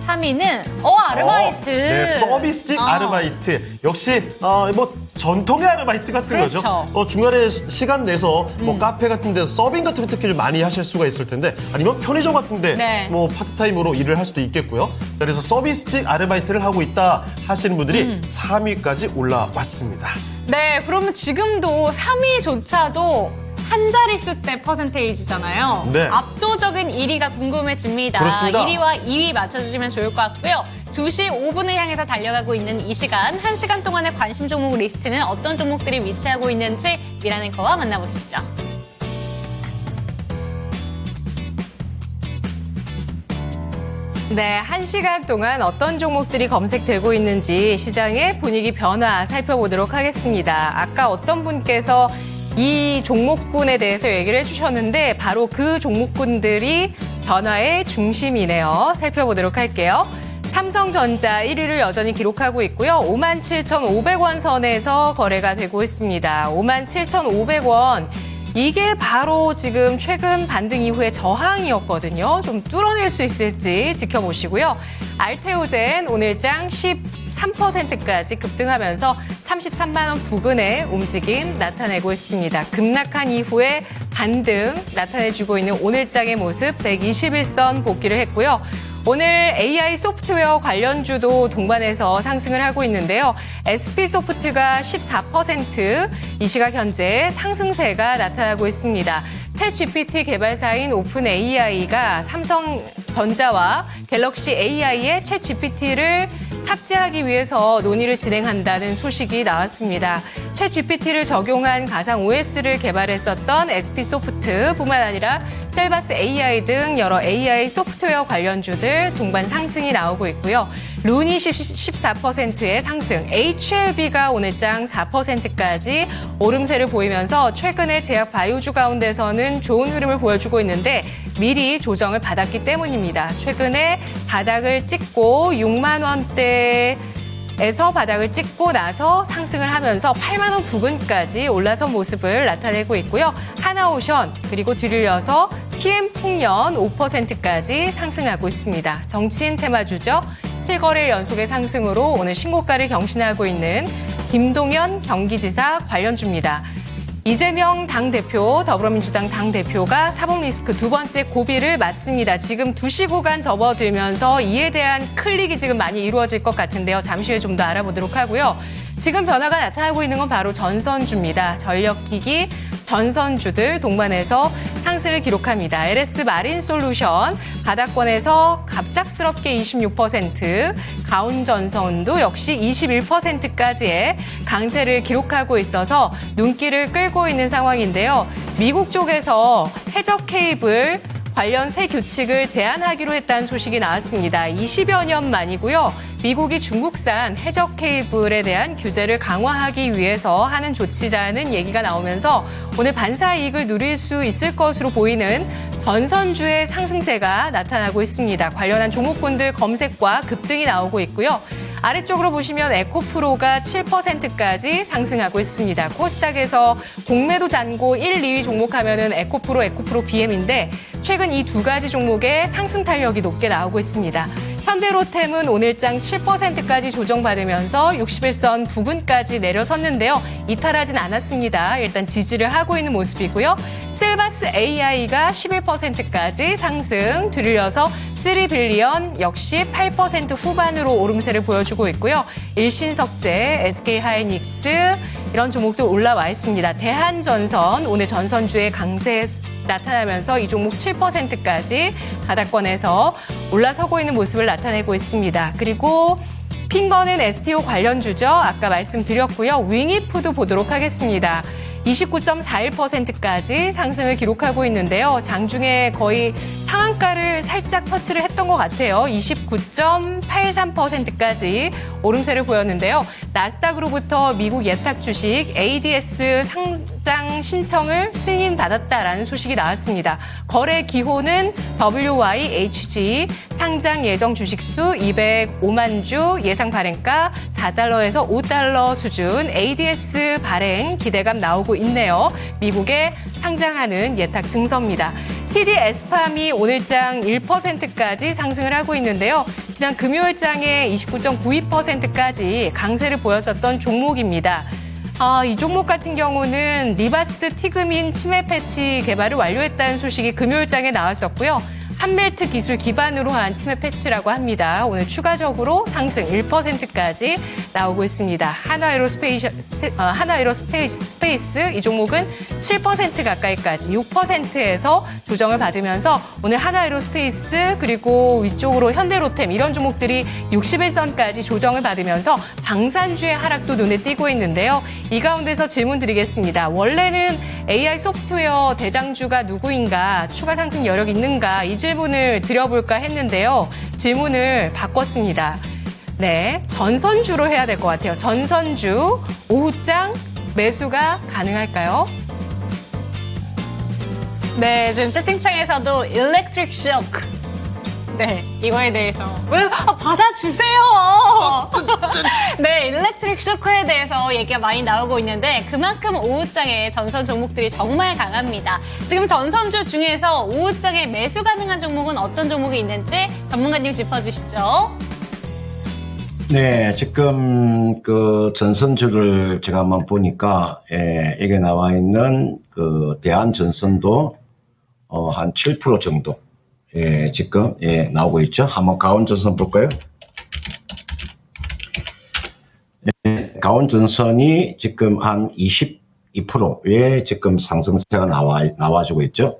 3위는 아르바이트. 네, 서비스직 아르바이트. 역시 뭐 전통의 아르바이트 같은 그렇죠. 거죠. 중간에 시간 내서 뭐 카페 같은 데서 서빙 같은 거 특히 많이 하실 수가 있을 텐데 아니면 편의점 같은 데 네. 뭐 파트타임으로 일을 할 수도 있겠고요. 그래서 서비스직 아르바이트를 하고 있다 하시는 분들이 3위까지 올라왔습니다. 네, 그러면 지금도 3위조차도 한 자릿수 대 퍼센테이지잖아요. 네. 압도적인 1위가 궁금해집니다. 그렇습니다. 1위와 2위 맞춰주시면 좋을 것 같고요. 2시 5분을 향해서 달려가고 있는 이 시간, 1시간 동안의 관심 종목 리스트는 어떤 종목들이 위치하고 있는지 미란 앵커와 만나보시죠. 네, 1시간 동안 어떤 종목들이 검색되고 있는지 시장의 분위기 변화 살펴보도록 하겠습니다. 아까 어떤 분께서 이 종목군에 대해서 얘기를 해주셨는데 바로 그 종목군들이 변화의 중심이네요. 살펴보도록 할게요. 삼성전자 1위를 여전히 기록하고 있고요. 57,500원 선에서 거래가 되고 있습니다. 57,500원. 이게 바로 지금 최근 반등 이후의 저항이었거든요. 좀 뚫어낼 수 있을지 지켜보시고요. 알테오젠 오늘장 13%까지 급등하면서 33만 원 부근의 움직임 나타내고 있습니다. 급락한 이후에 반등 나타내주고 있는 오늘장의 모습 121선 복귀를 했고요. 오늘 AI 소프트웨어 관련주도 동반해서 상승을 하고 있는데요. SP소프트가 14%, 이 시각 현재 상승세가 나타나고 있습니다. 챗GPT 개발사인 오픈AI가 삼성전자와 갤럭시 AI의 챗GPT를 탑재하기 위해서 논의를 진행한다는 소식이 나왔습니다. 챗GPT를 적용한 가상 OS를 개발했었던 SP소프트뿐만 아니라 셀바스 AI 등 여러 AI 소프트웨어 관련주들 동반 상승이 나오고 있고요. 룬이 14%의 상승, HLB가 오늘장 4%까지 오름세를 보이면서 최근에 제약 바이오주 가운데서는 좋은 흐름을 보여주고 있는데 미리 조정을 받았기 때문입니다. 최근에 바닥을 찍고 6만 원대에서 바닥을 찍고 나서 상승을 하면서 8만 원 부근까지 올라선 모습을 나타내고 있고요. 하나오션 그리고 뒤를 이어서 TM풍년 5%까지 상승하고 있습니다. 정치인 테마주죠. 7거래 연속의 상승으로 오늘 신고가를 경신하고 있는 김동연 경기지사 관련주입니다. 이재명 당대표, 더불어민주당 당대표가 사법리스크 두 번째 고비를 맞습니다. 지금 2시 구간 접어들면서 이에 대한 클릭이 지금 많이 이루어질 것 같은데요. 잠시 후에 좀 더 알아보도록 하고요. 지금 변화가 나타나고 있는 건 바로 전선주입니다. 전력기기, 전선주들 동반해서 상승을 기록합니다. LS 마린솔루션 바닥권에서 갑작스럽게 26%, 가온전선도 역시 21%까지의 강세를 기록하고 있어서 눈길을 끌고 있는 상황인데요. 미국 쪽에서 해적 케이블 관련 새 규칙을 제한하기로 했다는 소식이 나왔습니다. 20여 년 만이고요. 미국이 중국산 해적 케이블에 대한 규제를 강화하기 위해서 하는 조치라는 얘기가 나오면서 오늘 반사 이익을 누릴 수 있을 것으로 보이는 전선주의 상승세가 나타나고 있습니다. 관련한 종목군들 검색과 급등이 나오고 있고요. 아래쪽으로 보시면 에코프로가 7%까지 상승하고 있습니다. 코스닥에서 공매도 잔고 1, 2위 종목하면은 에코프로 BM인데 최근 이 두 가지 종목의 상승 탄력이 높게 나오고 있습니다. 현대로템은 오늘장 7%까지 조정받으면서 61선 부근까지 내려섰는데요. 이탈하진 않았습니다. 일단 지지를 하고 있는 모습이고요. 셀바스 AI가 11%까지 상승, 들려서 3빌리언 역시 8% 후반으로 오름세를 보여주고 있고요. 일신석재, SK하이닉스 이런 종목도 올라와 있습니다. 대한전선 오늘 전선주의 강세 나타나면서 이 종목 7%까지 바닥권에서 올라서고 있는 모습을 나타내고 있습니다. 그리고 핑거는 STO 관련주죠. 아까 말씀드렸고요. 윙이프도 보도록 하겠습니다. 29.41%까지 상승을 기록하고 있는데요. 장중에 거의 상한가를 살짝 터치를 했던 것 같아요. 29.83%까지 오름세를 보였는데요. 나스닥으로부터 미국 예탁 주식 ADS 상장 신청을 승인받았다라는 소식이 나왔습니다. 거래 기호는 WYHG, 상장 예정 주식수 205만 주, 예상 발행가 $4에서 $5 수준, ADS 발행 기대감 나오고 있네요. 미국에 상장하는 예탁 증서입니다. TDS팜이 오늘장 1%까지 상승을 하고 있는데요. 지난 금요일장에 29.92%까지 강세를 보였었던 종목입니다. 이 종목 같은 경우는 리바스 티그민 치매 패치 개발을 완료했다는 소식이 금요일장에 나왔었고요. 한멜트 기술 기반으로 한 치매 패치라고 합니다. 오늘 추가적으로 상승 1%까지 나오고 있습니다. 하나에로스페이스 이 종목은 7% 가까이까지 6%에서 조정을 받으면서 오늘 하나에로스페이스 그리고 위쪽으로 현대로템 이런 종목들이 61선까지 조정을 받으면서 방산주의 하락도 눈에 띄고 있는데요. 이 가운데서 질문 드리겠습니다. 원래는 AI 소프트웨어 대장주가 누구인가, 추가 상승 여력 있는가 이 질문을 드려볼까 했는데요. 질문을 바꿨습니다. 네, 전선주로 해야 될 것 같아요. 전선주 오후장 매수가 가능할까요? 네, 지금 채팅창에서도 일렉트릭 쇼크. 네, 이거에 대해서 왜 받아주세요. 네, 일렉트릭 쇼크에 대해서 얘기가 많이 나오고 있는데 그만큼 오후장에 전선 종목들이 정말 강합니다. 지금 전선주 중에서 오후장에 매수 가능한 종목은 어떤 종목이 있는지 전문가님 짚어주시죠. 네, 지금 그 전선주를 제가 한번 보니까 이게 나와 있는 그 대한전선도 한 7% 정도 지금 나오고 있죠. 한번 가온전선 볼까요? 가온전선이 지금 한 22%의 지금 상승세가 나와주고 있죠.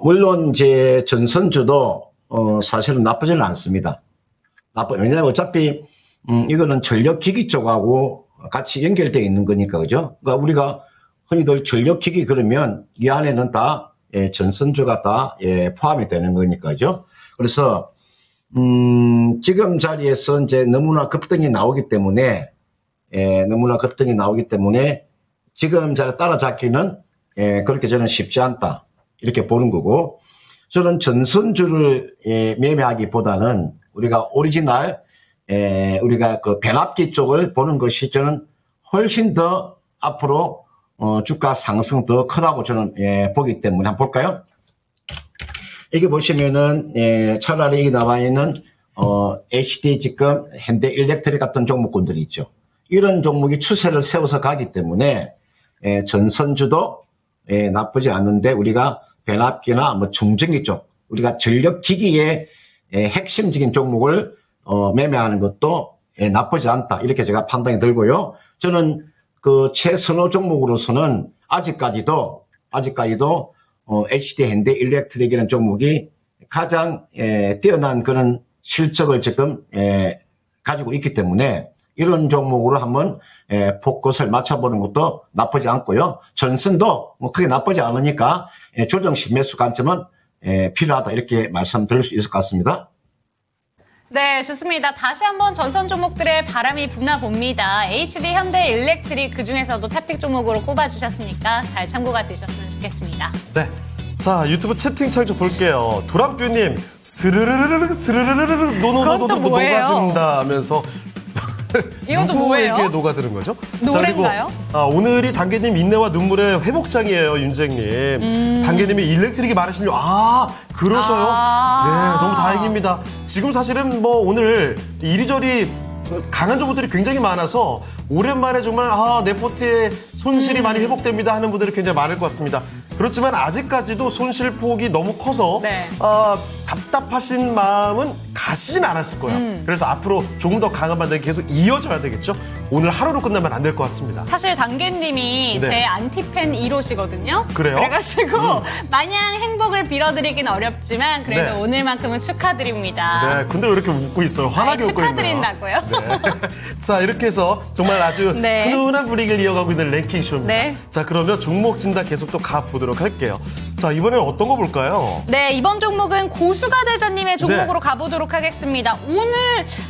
물론 이제 전선주도 사실은 나쁘지는 않습니다. 왜냐하면 어차피 이거는 전력기기 쪽하고 같이 연결되어 있는 거니까, 그죠? 그러니까 우리가 흔히들 전력기기 그러면 이 안에는 다 전선주가 다 포함이 되는 거니까, 그죠? 그래서 지금 자리에서 이제 너무나 급등이 나오기 때문에 지금 자리 따라잡기는 그렇게 저는 쉽지 않다 이렇게 보는 거고, 저는 전선주를 매매하기보다는 우리가 오리지널 우리가 그 변압기 쪽을 보는 것이 저는 훨씬 더 앞으로 주가 상승 더 크다고 저는 보기 때문에 한번 볼까요? 여기 보시면은 차라리 여기 나와 있는 HD 지금 현대일렉트릭 같은 종목군들이 있죠. 이런 종목이 추세를 세워서 가기 때문에 전선주도 나쁘지 않은데 우리가 변압기나 뭐 중전기 쪽 우리가 전력기기의 핵심적인 종목을 매매하는 것도 나쁘지 않다. 이렇게 제가 판단이 들고요. 저는 그 최선호 종목으로서는 아직까지도 HD 현대 일렉트릭이라는 종목이 가장 뛰어난 그런 실적을 지금 가지고 있기 때문에 이런 종목으로 한번 포커스를 맞춰보는 것도 나쁘지 않고요. 전선도 뭐 크게 나쁘지 않으니까 조정식 매수 관점은 필요하다 이렇게 말씀드릴 수 있을 것 같습니다. 네, 좋습니다. 다시 한번 전선 종목들의 바람이 부나 봅니다. HD 현대 일렉트릭 그중에서도 탑픽 종목으로 꼽아주셨으니까 잘 참고가 되셨으면 좋겠습니다. 네. 자, 유튜브 채팅창 좀 볼게요. 도람뷰님, 스르르르르, 그건 또 뭐예요? 녹아든다 하면서. 이건 또 뭐예요? 누구에게 녹아드는 거죠? 노래인가요? 자, 그리고 오늘이 단계님 인내와 눈물의 회복장이에요, 윤쟁님. 단계님이 일렉트릭이 많으시면 그러셔요? 네, 너무 다행입니다. 지금 사실은 뭐 오늘 이리저리 강한 종목들이 굉장히 많아서 오랜만에 정말 내 포트에 손실이 많이 회복됩니다 하는 분들이 굉장히 많을 것 같습니다. 그렇지만 아직까지도 손실폭이 너무 커서 네. 답답하신 마음은 가시진 않았을 거예요. 그래서 앞으로 조금 더 강한 반등이 계속 이어져야 되겠죠. 오늘 하루로 끝나면 안 될 것 같습니다. 사실 단계님이 네. 제 안티팬 1호시거든요. 그래요? 그래가지고 마냥 행복을 빌어드리긴 어렵지만 그래도 네. 오늘만큼은 축하드립니다. 네, 근데 왜 이렇게 웃고 있어요? 화나게 웃고 있네요. 축하드린다고요? 네. 자, 이렇게 해서 정말 아주 네. 훈훈한 분위기를 이어가고 있는 랭킹쇼입니다. 네. 자, 그러면 종목 진단 계속 또 가보도록 할게요. 자, 이번에는 어떤 거 볼까요? 네, 이번 종목은 고수가 대자님의 종목으로 네. 가보도록 하겠습니다. 오늘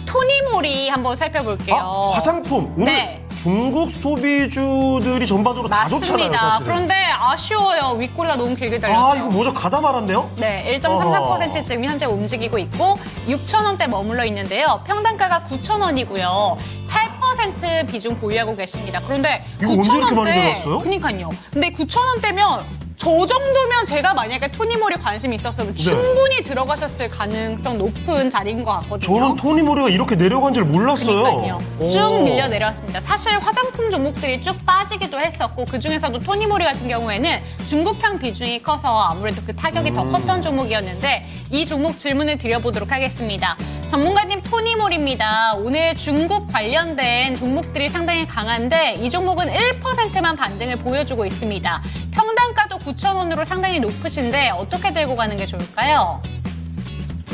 토니모리 한번 살펴볼게요. 화장품. 오늘 네. 중국 소비주들이 전반적으로 다 좋잖아요, 맞습니다. 사실은. 그런데 아쉬워요. 윗골라 너무 길게 달렸죠. 이거 뭐죠? 가다 말았네요? 네, 1.33% 지금 현재 움직이고 있고 6,000원대 머물러 있는데요. 평단가가 9,000원이고요. 8% 비중 보유하고 계십니다. 그런데 이거 언제 이렇게 많이 내려왔어요? 그러니까요. 근데 9,000원대면 저 정도면 제가 만약에 토니모리 관심이 있었으면 네. 충분히 들어가셨을 가능성 높은 자리인 것 같거든요. 저는 토니모리가 이렇게 내려간 줄 몰랐어요. 그러니까요. 오. 쭉 밀려 내려왔습니다. 사실 화장품 종목들이 쭉 빠지기도 했었고 그중에서도 토니모리 같은 경우에는 중국향 비중이 커서 아무래도 그 타격이 더 컸던 종목이었는데 이 종목 질문을 드려보도록 하겠습니다. 전문가님 토니모리입니다. 오늘 중국 관련된 종목들이 상당히 강한데 이 종목은 1%만 반등을 보여주고 있습니다. 평단가도 9,000원으로 상당히 높으신데 어떻게 들고 가는 게 좋을까요?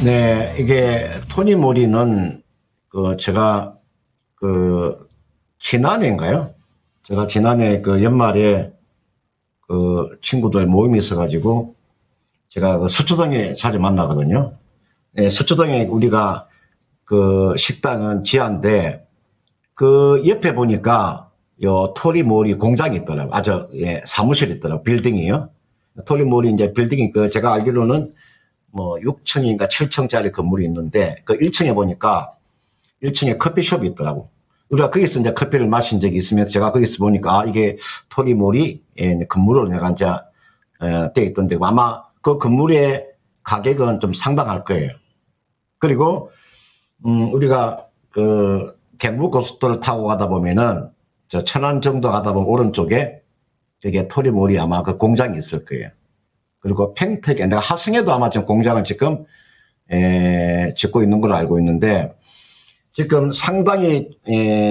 네, 이게 토니모리는 제가 지난해인가요? 제가 지난해 연말에 친구들 모임이 있어가지고 제가 서초동에 자주 만나거든요. 네, 서초동에 우리가 식당은 지하인데 옆에 보니까 토리모리 공장이 있더라고요. 사무실이 있더라고요. 빌딩이요. 토리모리 이제 빌딩이 제가 알기로는 뭐 6층인가 7층짜리 건물이 있는데 1층에 보니까 1층에 커피숍이 있더라고. 우리가 거기서 이제 커피를 마신 적이 있으면서 제가 거기서 보니까 이게 토리모리 건물로 내가 이제 돼 있던데 아마 그 건물의 가격은 좀 상당할 거예요. 그리고 우리가 경부고속도로를 타고 가다 보면은 저 천안 정도 가다 보면 오른쪽에 저게 토리모리 아마 그 공장이 있을 거예요. 그리고 팽택에 내가 하승에도 아마 지금 공장을 지금 짓고 있는 걸로 알고 있는데 지금 상당히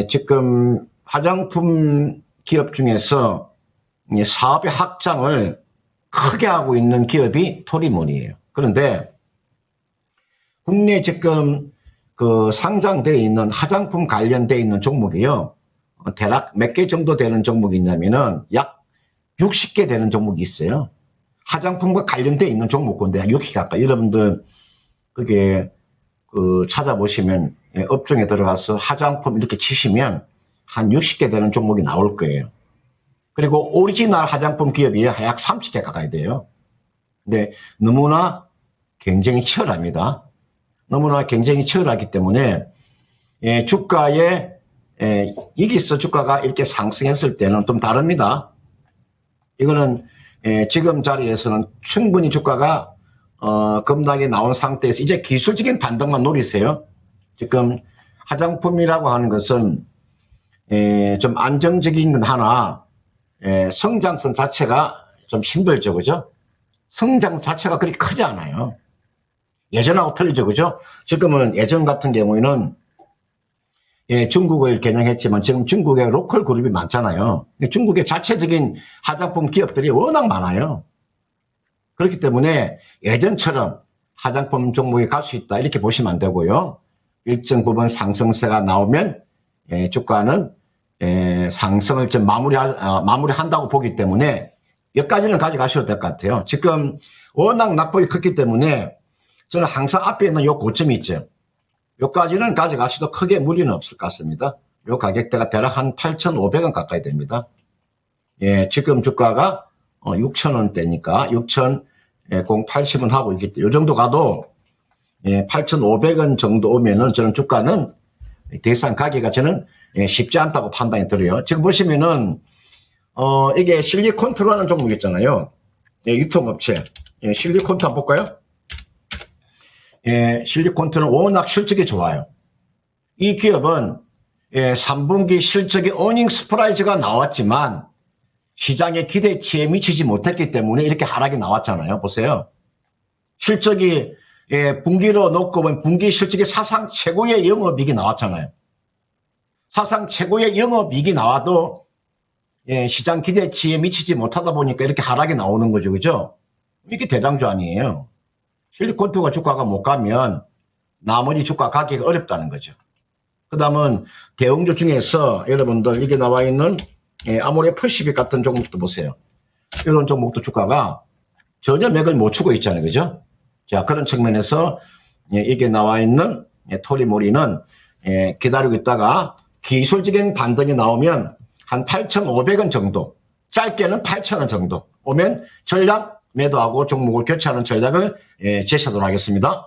지금 화장품 기업 중에서 사업의 확장을 크게 하고 있는 기업이 토리모리예요. 그런데 국내 지금 상장되어 있는 화장품 관련되어 있는 종목이요. 대략 몇 개 정도 되는 종목이 있냐면은 약 60개 되는 종목이 있어요. 화장품과 관련되어 있는 종목인데 60개 가까이. 여러분들 그게 찾아보시면 업종에 들어가서 화장품 이렇게 치시면 한 60개 되는 종목이 나올 거예요. 그리고 오리지널 화장품 기업이 약 30개 가까이 돼요. 근데 너무나 경쟁이 치열합니다. 너무나 경쟁이 치열하기 때문에 주가에 여기서 주가가 이렇게 상승했을 때는 좀 다릅니다. 이거는 지금 자리에서는 충분히 주가가 급락이 나온 상태에서 이제 기술적인 반등만 노리세요. 지금 화장품이라고 하는 것은 좀 안정적인 건 하나 성장성 자체가 좀 힘들죠. 그죠? 성장 자체가 그리 크지 않아요. 예전하고 틀리죠. 그죠? 지금은 예전 같은 경우에는 중국을 겨냥했지만 지금 중국에 로컬 그룹이 많잖아요. 중국의 자체적인 화장품 기업들이 워낙 많아요. 그렇기 때문에 예전처럼 화장품 종목에 갈 수 있다 이렇게 보시면 안 되고요. 일정 부분 상승세가 나오면 주가는 상승을 좀 마무리한다고 보기 때문에 여기까지는 가져가셔도 될 것 같아요. 지금 워낙 낙폭이 컸기 때문에 저는 항상 앞에 있는 요 고점이 있죠. 여기까지는 가져가셔도 크게 무리는 없을 것 같습니다. 요 가격대가 대략 한 8,500원 가까이 됩니다. 지금 주가가 6,000원대니까 6,080원 하고 있기 때문에 요 정도 가도 8,500원 정도 오면은 저는 주가는 더 이상 가기가 저는 쉽지 않다고 판단이 들어요. 지금 보시면은 이게 실리콘트라는 종목 있잖아요. 유통업체. 실리콘트 한번 볼까요? 실리콘트는 워낙 실적이 좋아요. 이 기업은 3분기 실적의 어닝 스프라이즈가 나왔지만 시장의 기대치에 미치지 못했기 때문에 이렇게 하락이 나왔잖아요. 보세요. 실적이 분기로 놓고 보면 분기 실적이 사상 최고의 영업이익이 나왔잖아요. 사상 최고의 영업이익이 나와도 시장 기대치에 미치지 못하다 보니까 이렇게 하락이 나오는 거죠. 그죠? 이게 대장주 아니에요. 실리콘트가 주가가 못 가면 나머지 주가 가기가 어렵다는 거죠. 그 다음은 대형주 중에서 여러분들 이게 나와 있는 아모레 퍼시픽 같은 종목도 보세요. 이런 종목도 주가가 전혀 맥을 못 추고 있잖아요. 그죠? 자, 그런 측면에서 이게 나와 있는 토리모리는 기다리고 있다가 기술적인 반등이 나오면 한 8,500원 정도, 짧게는 8,000원 정도 오면 전략 매도하고 종목을 교체하는 전략을 제시하도록 하겠습니다.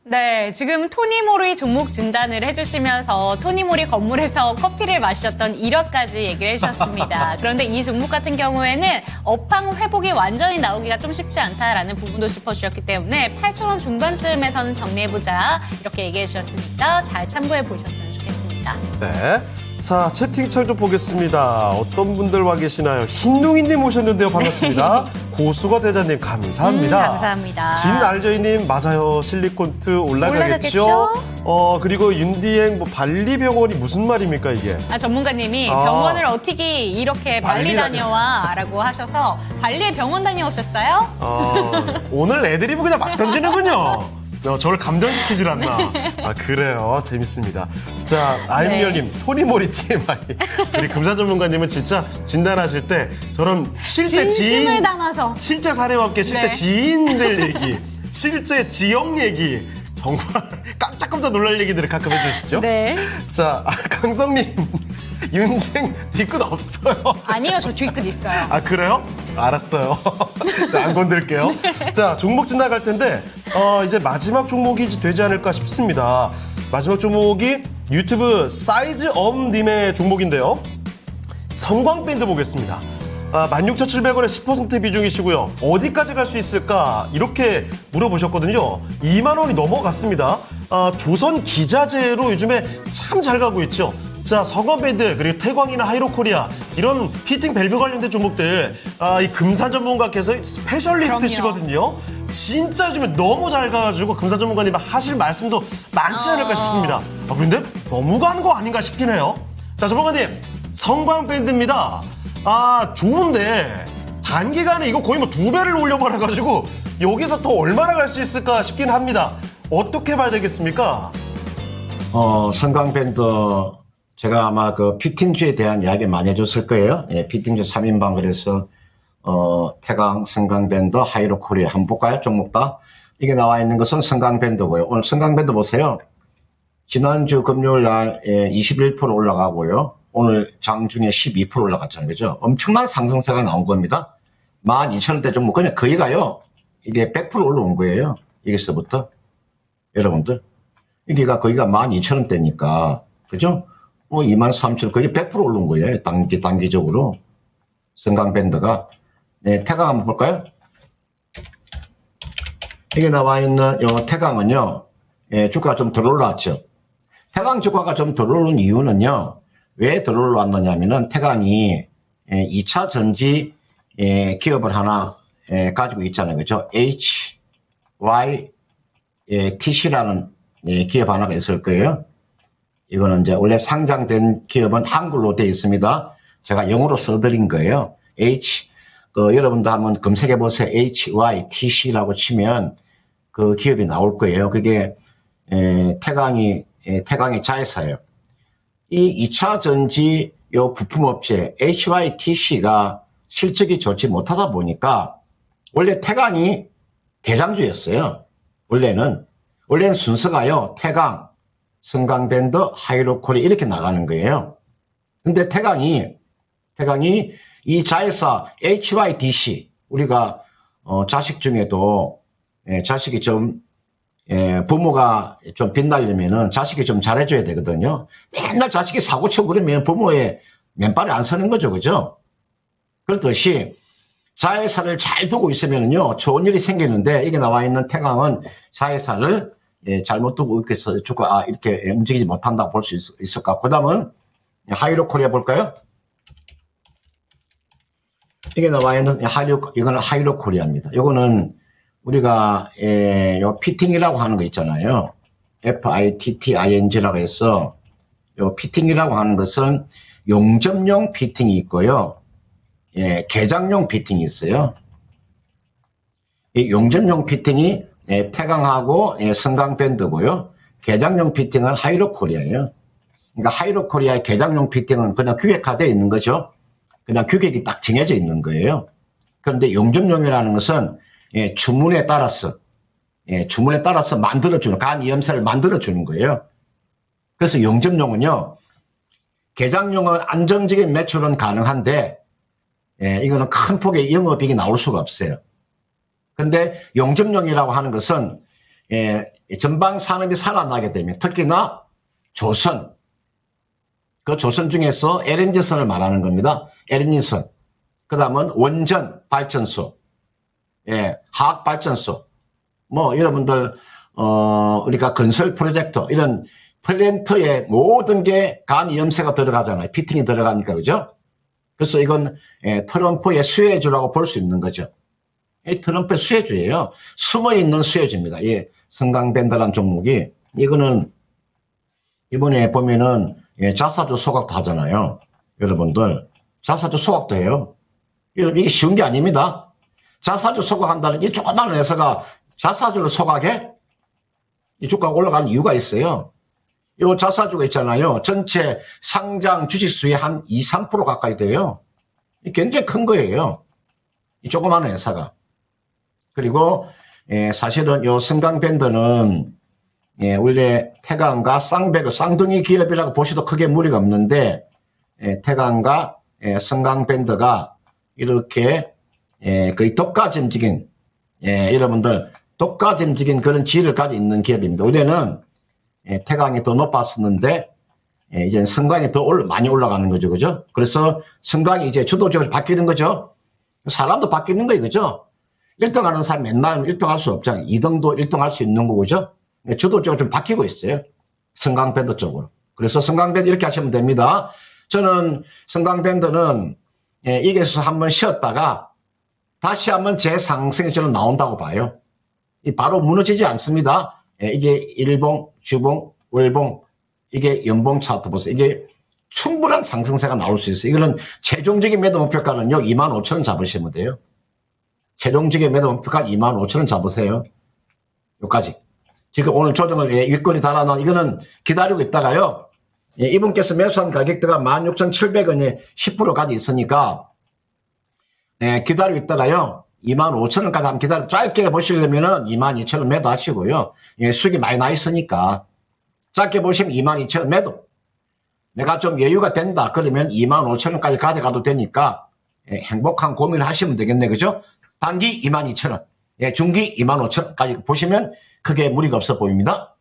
네, 지금 토니모리 종목 진단을 해주시면서 토니모리 건물에서 커피를 마셨던 이력까지 얘기를 해주셨습니다. 그런데 이 종목 같은 경우에는 업황 회복이 완전히 나오기가 좀 쉽지 않다라는 부분도 짚어주셨기 때문에 8,000원 중반쯤에서는 정리해보자 이렇게 얘기해 주셨으니까 잘 참고해 보셨으면 좋겠습니다. 네. 자, 채팅창 좀 보겠습니다. 어떤 분들 와 계시나요? 흰둥이님 오셨는데요. 반갑습니다. 고수가 대자님 감사합니다. 감사합니다. 진알저이님 맞아요. 실리콘트 올라가겠죠? 그리고 윤디행 발리병원이 무슨 말입니까 이게? 전문가님이 병원을 어떻게 이렇게 발리 다녀와 라고 하셔서 발리에 병원 다녀오셨어요? 오늘 애드리브 그냥 막 던지는군요. 저를 감정시키질 않나. 아, 그래요. 재밌습니다. 자, 아임리얼님, 토니모리 TMI. 우리 금산 전문가님은 진짜 진단하실 때 저런 실제 진심을 담아서. 실제 사례와 함께 실제 지인들 얘기, 실제 지역 얘기, 정말 깜짝깜짝 놀랄 얘기들을 가끔 해주시죠. 네. 자, 강성님. 윤쟁 뒤끝 없어요. 아니요, 저 뒤끝 있어요. 아, 그래요? 알았어요. 네, 안 건들게요. 자, 종목 지나갈 텐데, 이제 마지막 종목이 되지 않을까 싶습니다. 마지막 종목이 유튜브 사이즈업님의 종목인데요. 성광밴드 보겠습니다. 16,700원에 10% 비중이시고요. 어디까지 갈 수 있을까? 이렇게 물어보셨거든요. 2만 원이 넘어갔습니다. 조선 기자재로 요즘에 참 잘 가고 있죠. 자, 성광밴드 그리고 태광이나 하이로코리아 이런 피팅 밸브 관련된 종목들 이 금산 전문가께서 스페셜리스트시거든요. 진짜 요즘에 너무 잘 가가지고 금산 전문가님 하실 말씀도 많지 않을까 싶습니다. 그런데 너무 간 거 아닌가 싶긴 해요. 자, 전문가님 성광밴드입니다. 좋은데 단기간에 이거 거의 2배를 올려버려가지고 여기서 더 얼마나 갈 수 있을까 싶긴 합니다. 어떻게 봐야 되겠습니까? 성광밴드 제가 아마 그 피팅주에 대한 이야기 많이 해줬을 거예요. 피팅주 3인방 그래서 태광, 성광밴드, 하이로코리아 한번 볼까요? 종목 다. 이게 나와 있는 것은 성광밴드고요. 오늘 성광밴드 보세요. 지난주 금요일 날 21% 올라가고요. 오늘 장중에 12% 올라갔잖아요. 그죠? 엄청난 상승세가 나온 겁니다. 12,000원대 종목 그냥 거의 가요. 이게 100% 올라온 거예요. 여기서부터. 여러분들. 이게가 거기가 12,000원대니까. 그죠? 23,000원, 거의 100% 오른 거예요. 단기적으로. 성광밴드가. 네, 태광 한번 볼까요? 이게 나와 있는 요 태광은요, 주가가 좀 덜 올라왔죠. 태광 주가가 좀 덜 오른 이유는요, 왜 덜 올라왔느냐면은 태광이 2차 전지 기업을 하나 가지고 있잖아요. 그죠? HYTC라는 기업 하나가 있을 거예요. 이거는 이제 원래 상장된 기업은 한글로 되어 있습니다. 제가 영어로 써드린 거예요. 여러분도 한번 검색해 보세요. HYTC라고 치면 그 기업이 나올 거예요. 그게 태강의 자회사예요. 이 2차 전지 요 부품업체 HYTC가 실적이 좋지 못하다 보니까 원래 태강이 대장주였어요. 원래는 순서가요. 태강, 성강밴드, 하이로코리 이렇게 나가는 거예요. 근데 태강이 이 자회사 HYDC 우리가 자식 중에도 자식이 좀 부모가 좀 빛나려면은 자식이 좀 잘해줘야 되거든요. 맨날 자식이 사고치고 그러면 부모의 맨발에 안 서는 거죠, 그죠? 그렇듯이 자회사를 잘 두고 있으면요 좋은 일이 생기는데 이게 나와 있는 태강은 자회사를 잘못 두고 이렇게 움직이지 못한다고 볼 수 있을 것 같고, 그 다음은 하이로코리아 볼까요? 이게 나와 있는 이거는 하이로코리아입니다. 이거는 우리가 요 피팅이라고 하는 거 있잖아요. FITTING라고 해서 요 피팅이라고 하는 것은 용접용 피팅이 있고요. 개장용 피팅이 있어요. 이 용접용 피팅이 태강하고 성강밴드고요. 개장용 피팅은 하이로코리아예요. 그러니까 하이로코리아의 개장용 피팅은 그냥 규격화되어 있는 거죠. 그냥 규격이 딱 정해져 있는 거예요. 그런데 용접용이라는 것은 주문에 따라서 만들어주는, 간 이염새를 만들어주는 거예요. 그래서 용접용은요, 개장용은 안정적인 매출은 가능한데, 이거는 큰 폭의 영업이익이 나올 수가 없어요. 근데 용접용이라고 하는 것은, 전방 산업이 살아나게 되면, 특히나 조선, 그 조선 중에서 LNG선을 말하는 겁니다. LNG선. 그 다음은 원전 발전소, 화학 발전소, 여러분들, 우리가 건설 프로젝트, 이런 플랜트에 모든 게 간 이염새가 들어가잖아요. 피팅이 들어가니까, 그죠? 그래서 이건, 트럼프의 수혜주라고 볼 수 있는 거죠. 이 트럼프의 수혜주예요. 숨어있는 수혜주입니다. 이 성강밴드라는 종목이. 이거는, 이번에 보면은, 자사주 소각도 하잖아요. 여러분들. 자사주 소각도 해요. 이게 쉬운 게 아닙니다. 자사주 소각한다는 이 조그마한 회사가 자사주를 소각해? 이 주가가 올라가는 이유가 있어요. 이 자사주가 있잖아요. 전체 상장 주식수의 한 2, 3% 가까이 돼요. 굉장히 큰 거예요. 이 조그마한 회사가. 그리고 사실은 이 성강밴드는 원래 태강과 쌍둥이 기업이라고 보셔도 크게 무리가 없는데, 태강과 성강밴드가 이렇게 거의 똑같이 움직인, 여러분들 똑같이 움직인 그런 지위를 가지고 있는 기업입니다. 원래는 태강이 더 높았었는데 이제 성강이 더 많이 올라가는 거죠, 그죠? 그래서 성강이 이제 주도적으로 바뀌는 거죠. 사람도 바뀌는 거예요, 그죠? 1등 하는 사람 맨날 1등 할 수 없잖아요. 2등도 1등 할 수 있는 거고, 그죠? 주도적으로 좀 바뀌고 있어요. 성강밴드 쪽으로. 그래서 성강밴드 이렇게 하시면 됩니다. 저는 성강밴드는 이게서 한번 쉬었다가 다시 한번 재상승이 저는 나온다고 봐요. 바로 무너지지 않습니다. 이게 일봉, 주봉, 월봉, 이게 연봉 차트 보세요. 이게 충분한 상승세가 나올 수 있어요. 이거는 최종적인 매도 목표가는요, 25,000원 잡으시면 돼요. 최종적인 매도 목표가 25,000원 잡으세요. 여기까지. 지금 오늘 조정을 윗권이 달아난 이거는 기다리고 있다가요. 이분께서 매수한 가격대가 16,700원에 10%까지 있으니까 기다리고 있다가요. 25,000원까지 한번 기다려 짧게 보시려면은 22,000원 매도하시고요. 수익이 많이 나 있으니까 짧게 보시면 22,000원 매도. 내가 좀 여유가 된다 그러면 25,000원까지 가져가도 되니까 행복한 고민을 하시면 되겠네, 그죠? 단기 22,000원, 중기 25,000원까지 보시면 크게 무리가 없어 보입니다.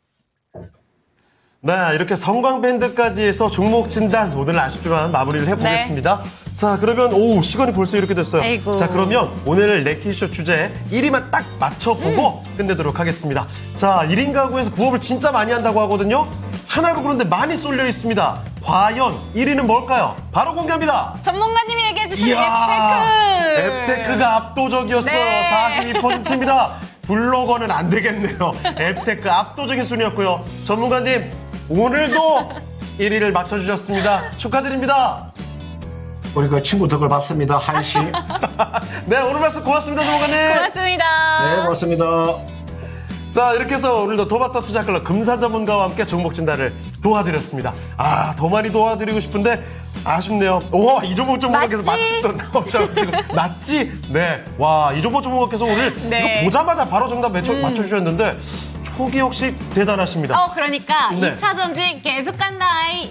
네, 이렇게 성광밴드까지 해서 종목 진단 오늘 아쉽지만 마무리를 해보겠습니다. 네. 자, 그러면 시간이 벌써 이렇게 됐어요. 아이고. 자, 그러면 오늘 레키쇼 주제 1위만 딱 맞춰보고 끝내도록 하겠습니다. 자, 1인 가구에서 부업을 진짜 많이 한다고 하거든요. 하나로 그런데 많이 쏠려 있습니다. 과연 1위는 뭘까요? 바로 공개합니다. 전문가님이 얘기해주신 앱테크가 압도적이었어요. 네. 42%입니다. 블로거는 안 되겠네요. 앱테크 압도적인 순위였고요. 전문가님, 오늘도 1위를 맞춰주셨습니다. 축하드립니다. 우리 그 친구 덕을 봤습니다. 한시. 네, 오늘 말씀 고맙습니다, 주무관님. 고맙습니다. 네, 고맙습니다. 자, 이렇게 해서 오늘도 도마타 투자클럽 금산 전문가와 함께 종목 진단을 도와드렸습니다. 더 많이 도와드리고 싶은데 아쉽네요. 와, 이종목 전문가께서 맞지? 마침 또 나오셔가지고 맞지? 네, 와, 이종목 전문가께서 오늘 네. 이거 보자마자 바로 정답 맞춰주셨는데 촉이 역시 대단하십니다. 그러니까 네. 2차 전지 계속 간다.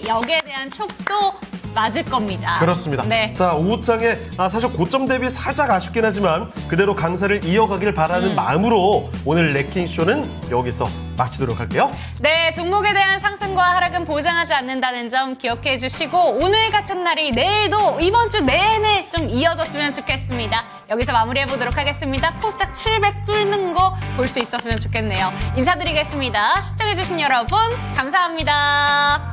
여기에 대한 촉도 맞을 겁니다. 그렇습니다. 네. 자, 오후장에 사실 고점 대비 살짝 아쉽긴 하지만 그대로 강세를 이어가길 바라는 마음으로 오늘 랭킹쇼는 여기서 마치도록 할게요. 네, 종목에 대한 상승과 하락은 보장하지 않는다는 점 기억해 주시고 오늘 같은 날이 내일도 이번 주 내내 좀 이어졌으면 좋겠습니다. 여기서 마무리해 보도록 하겠습니다. 코스닥 700 뚫는 거 볼 수 있었으면 좋겠네요. 인사드리겠습니다. 시청해 주신 여러분 감사합니다.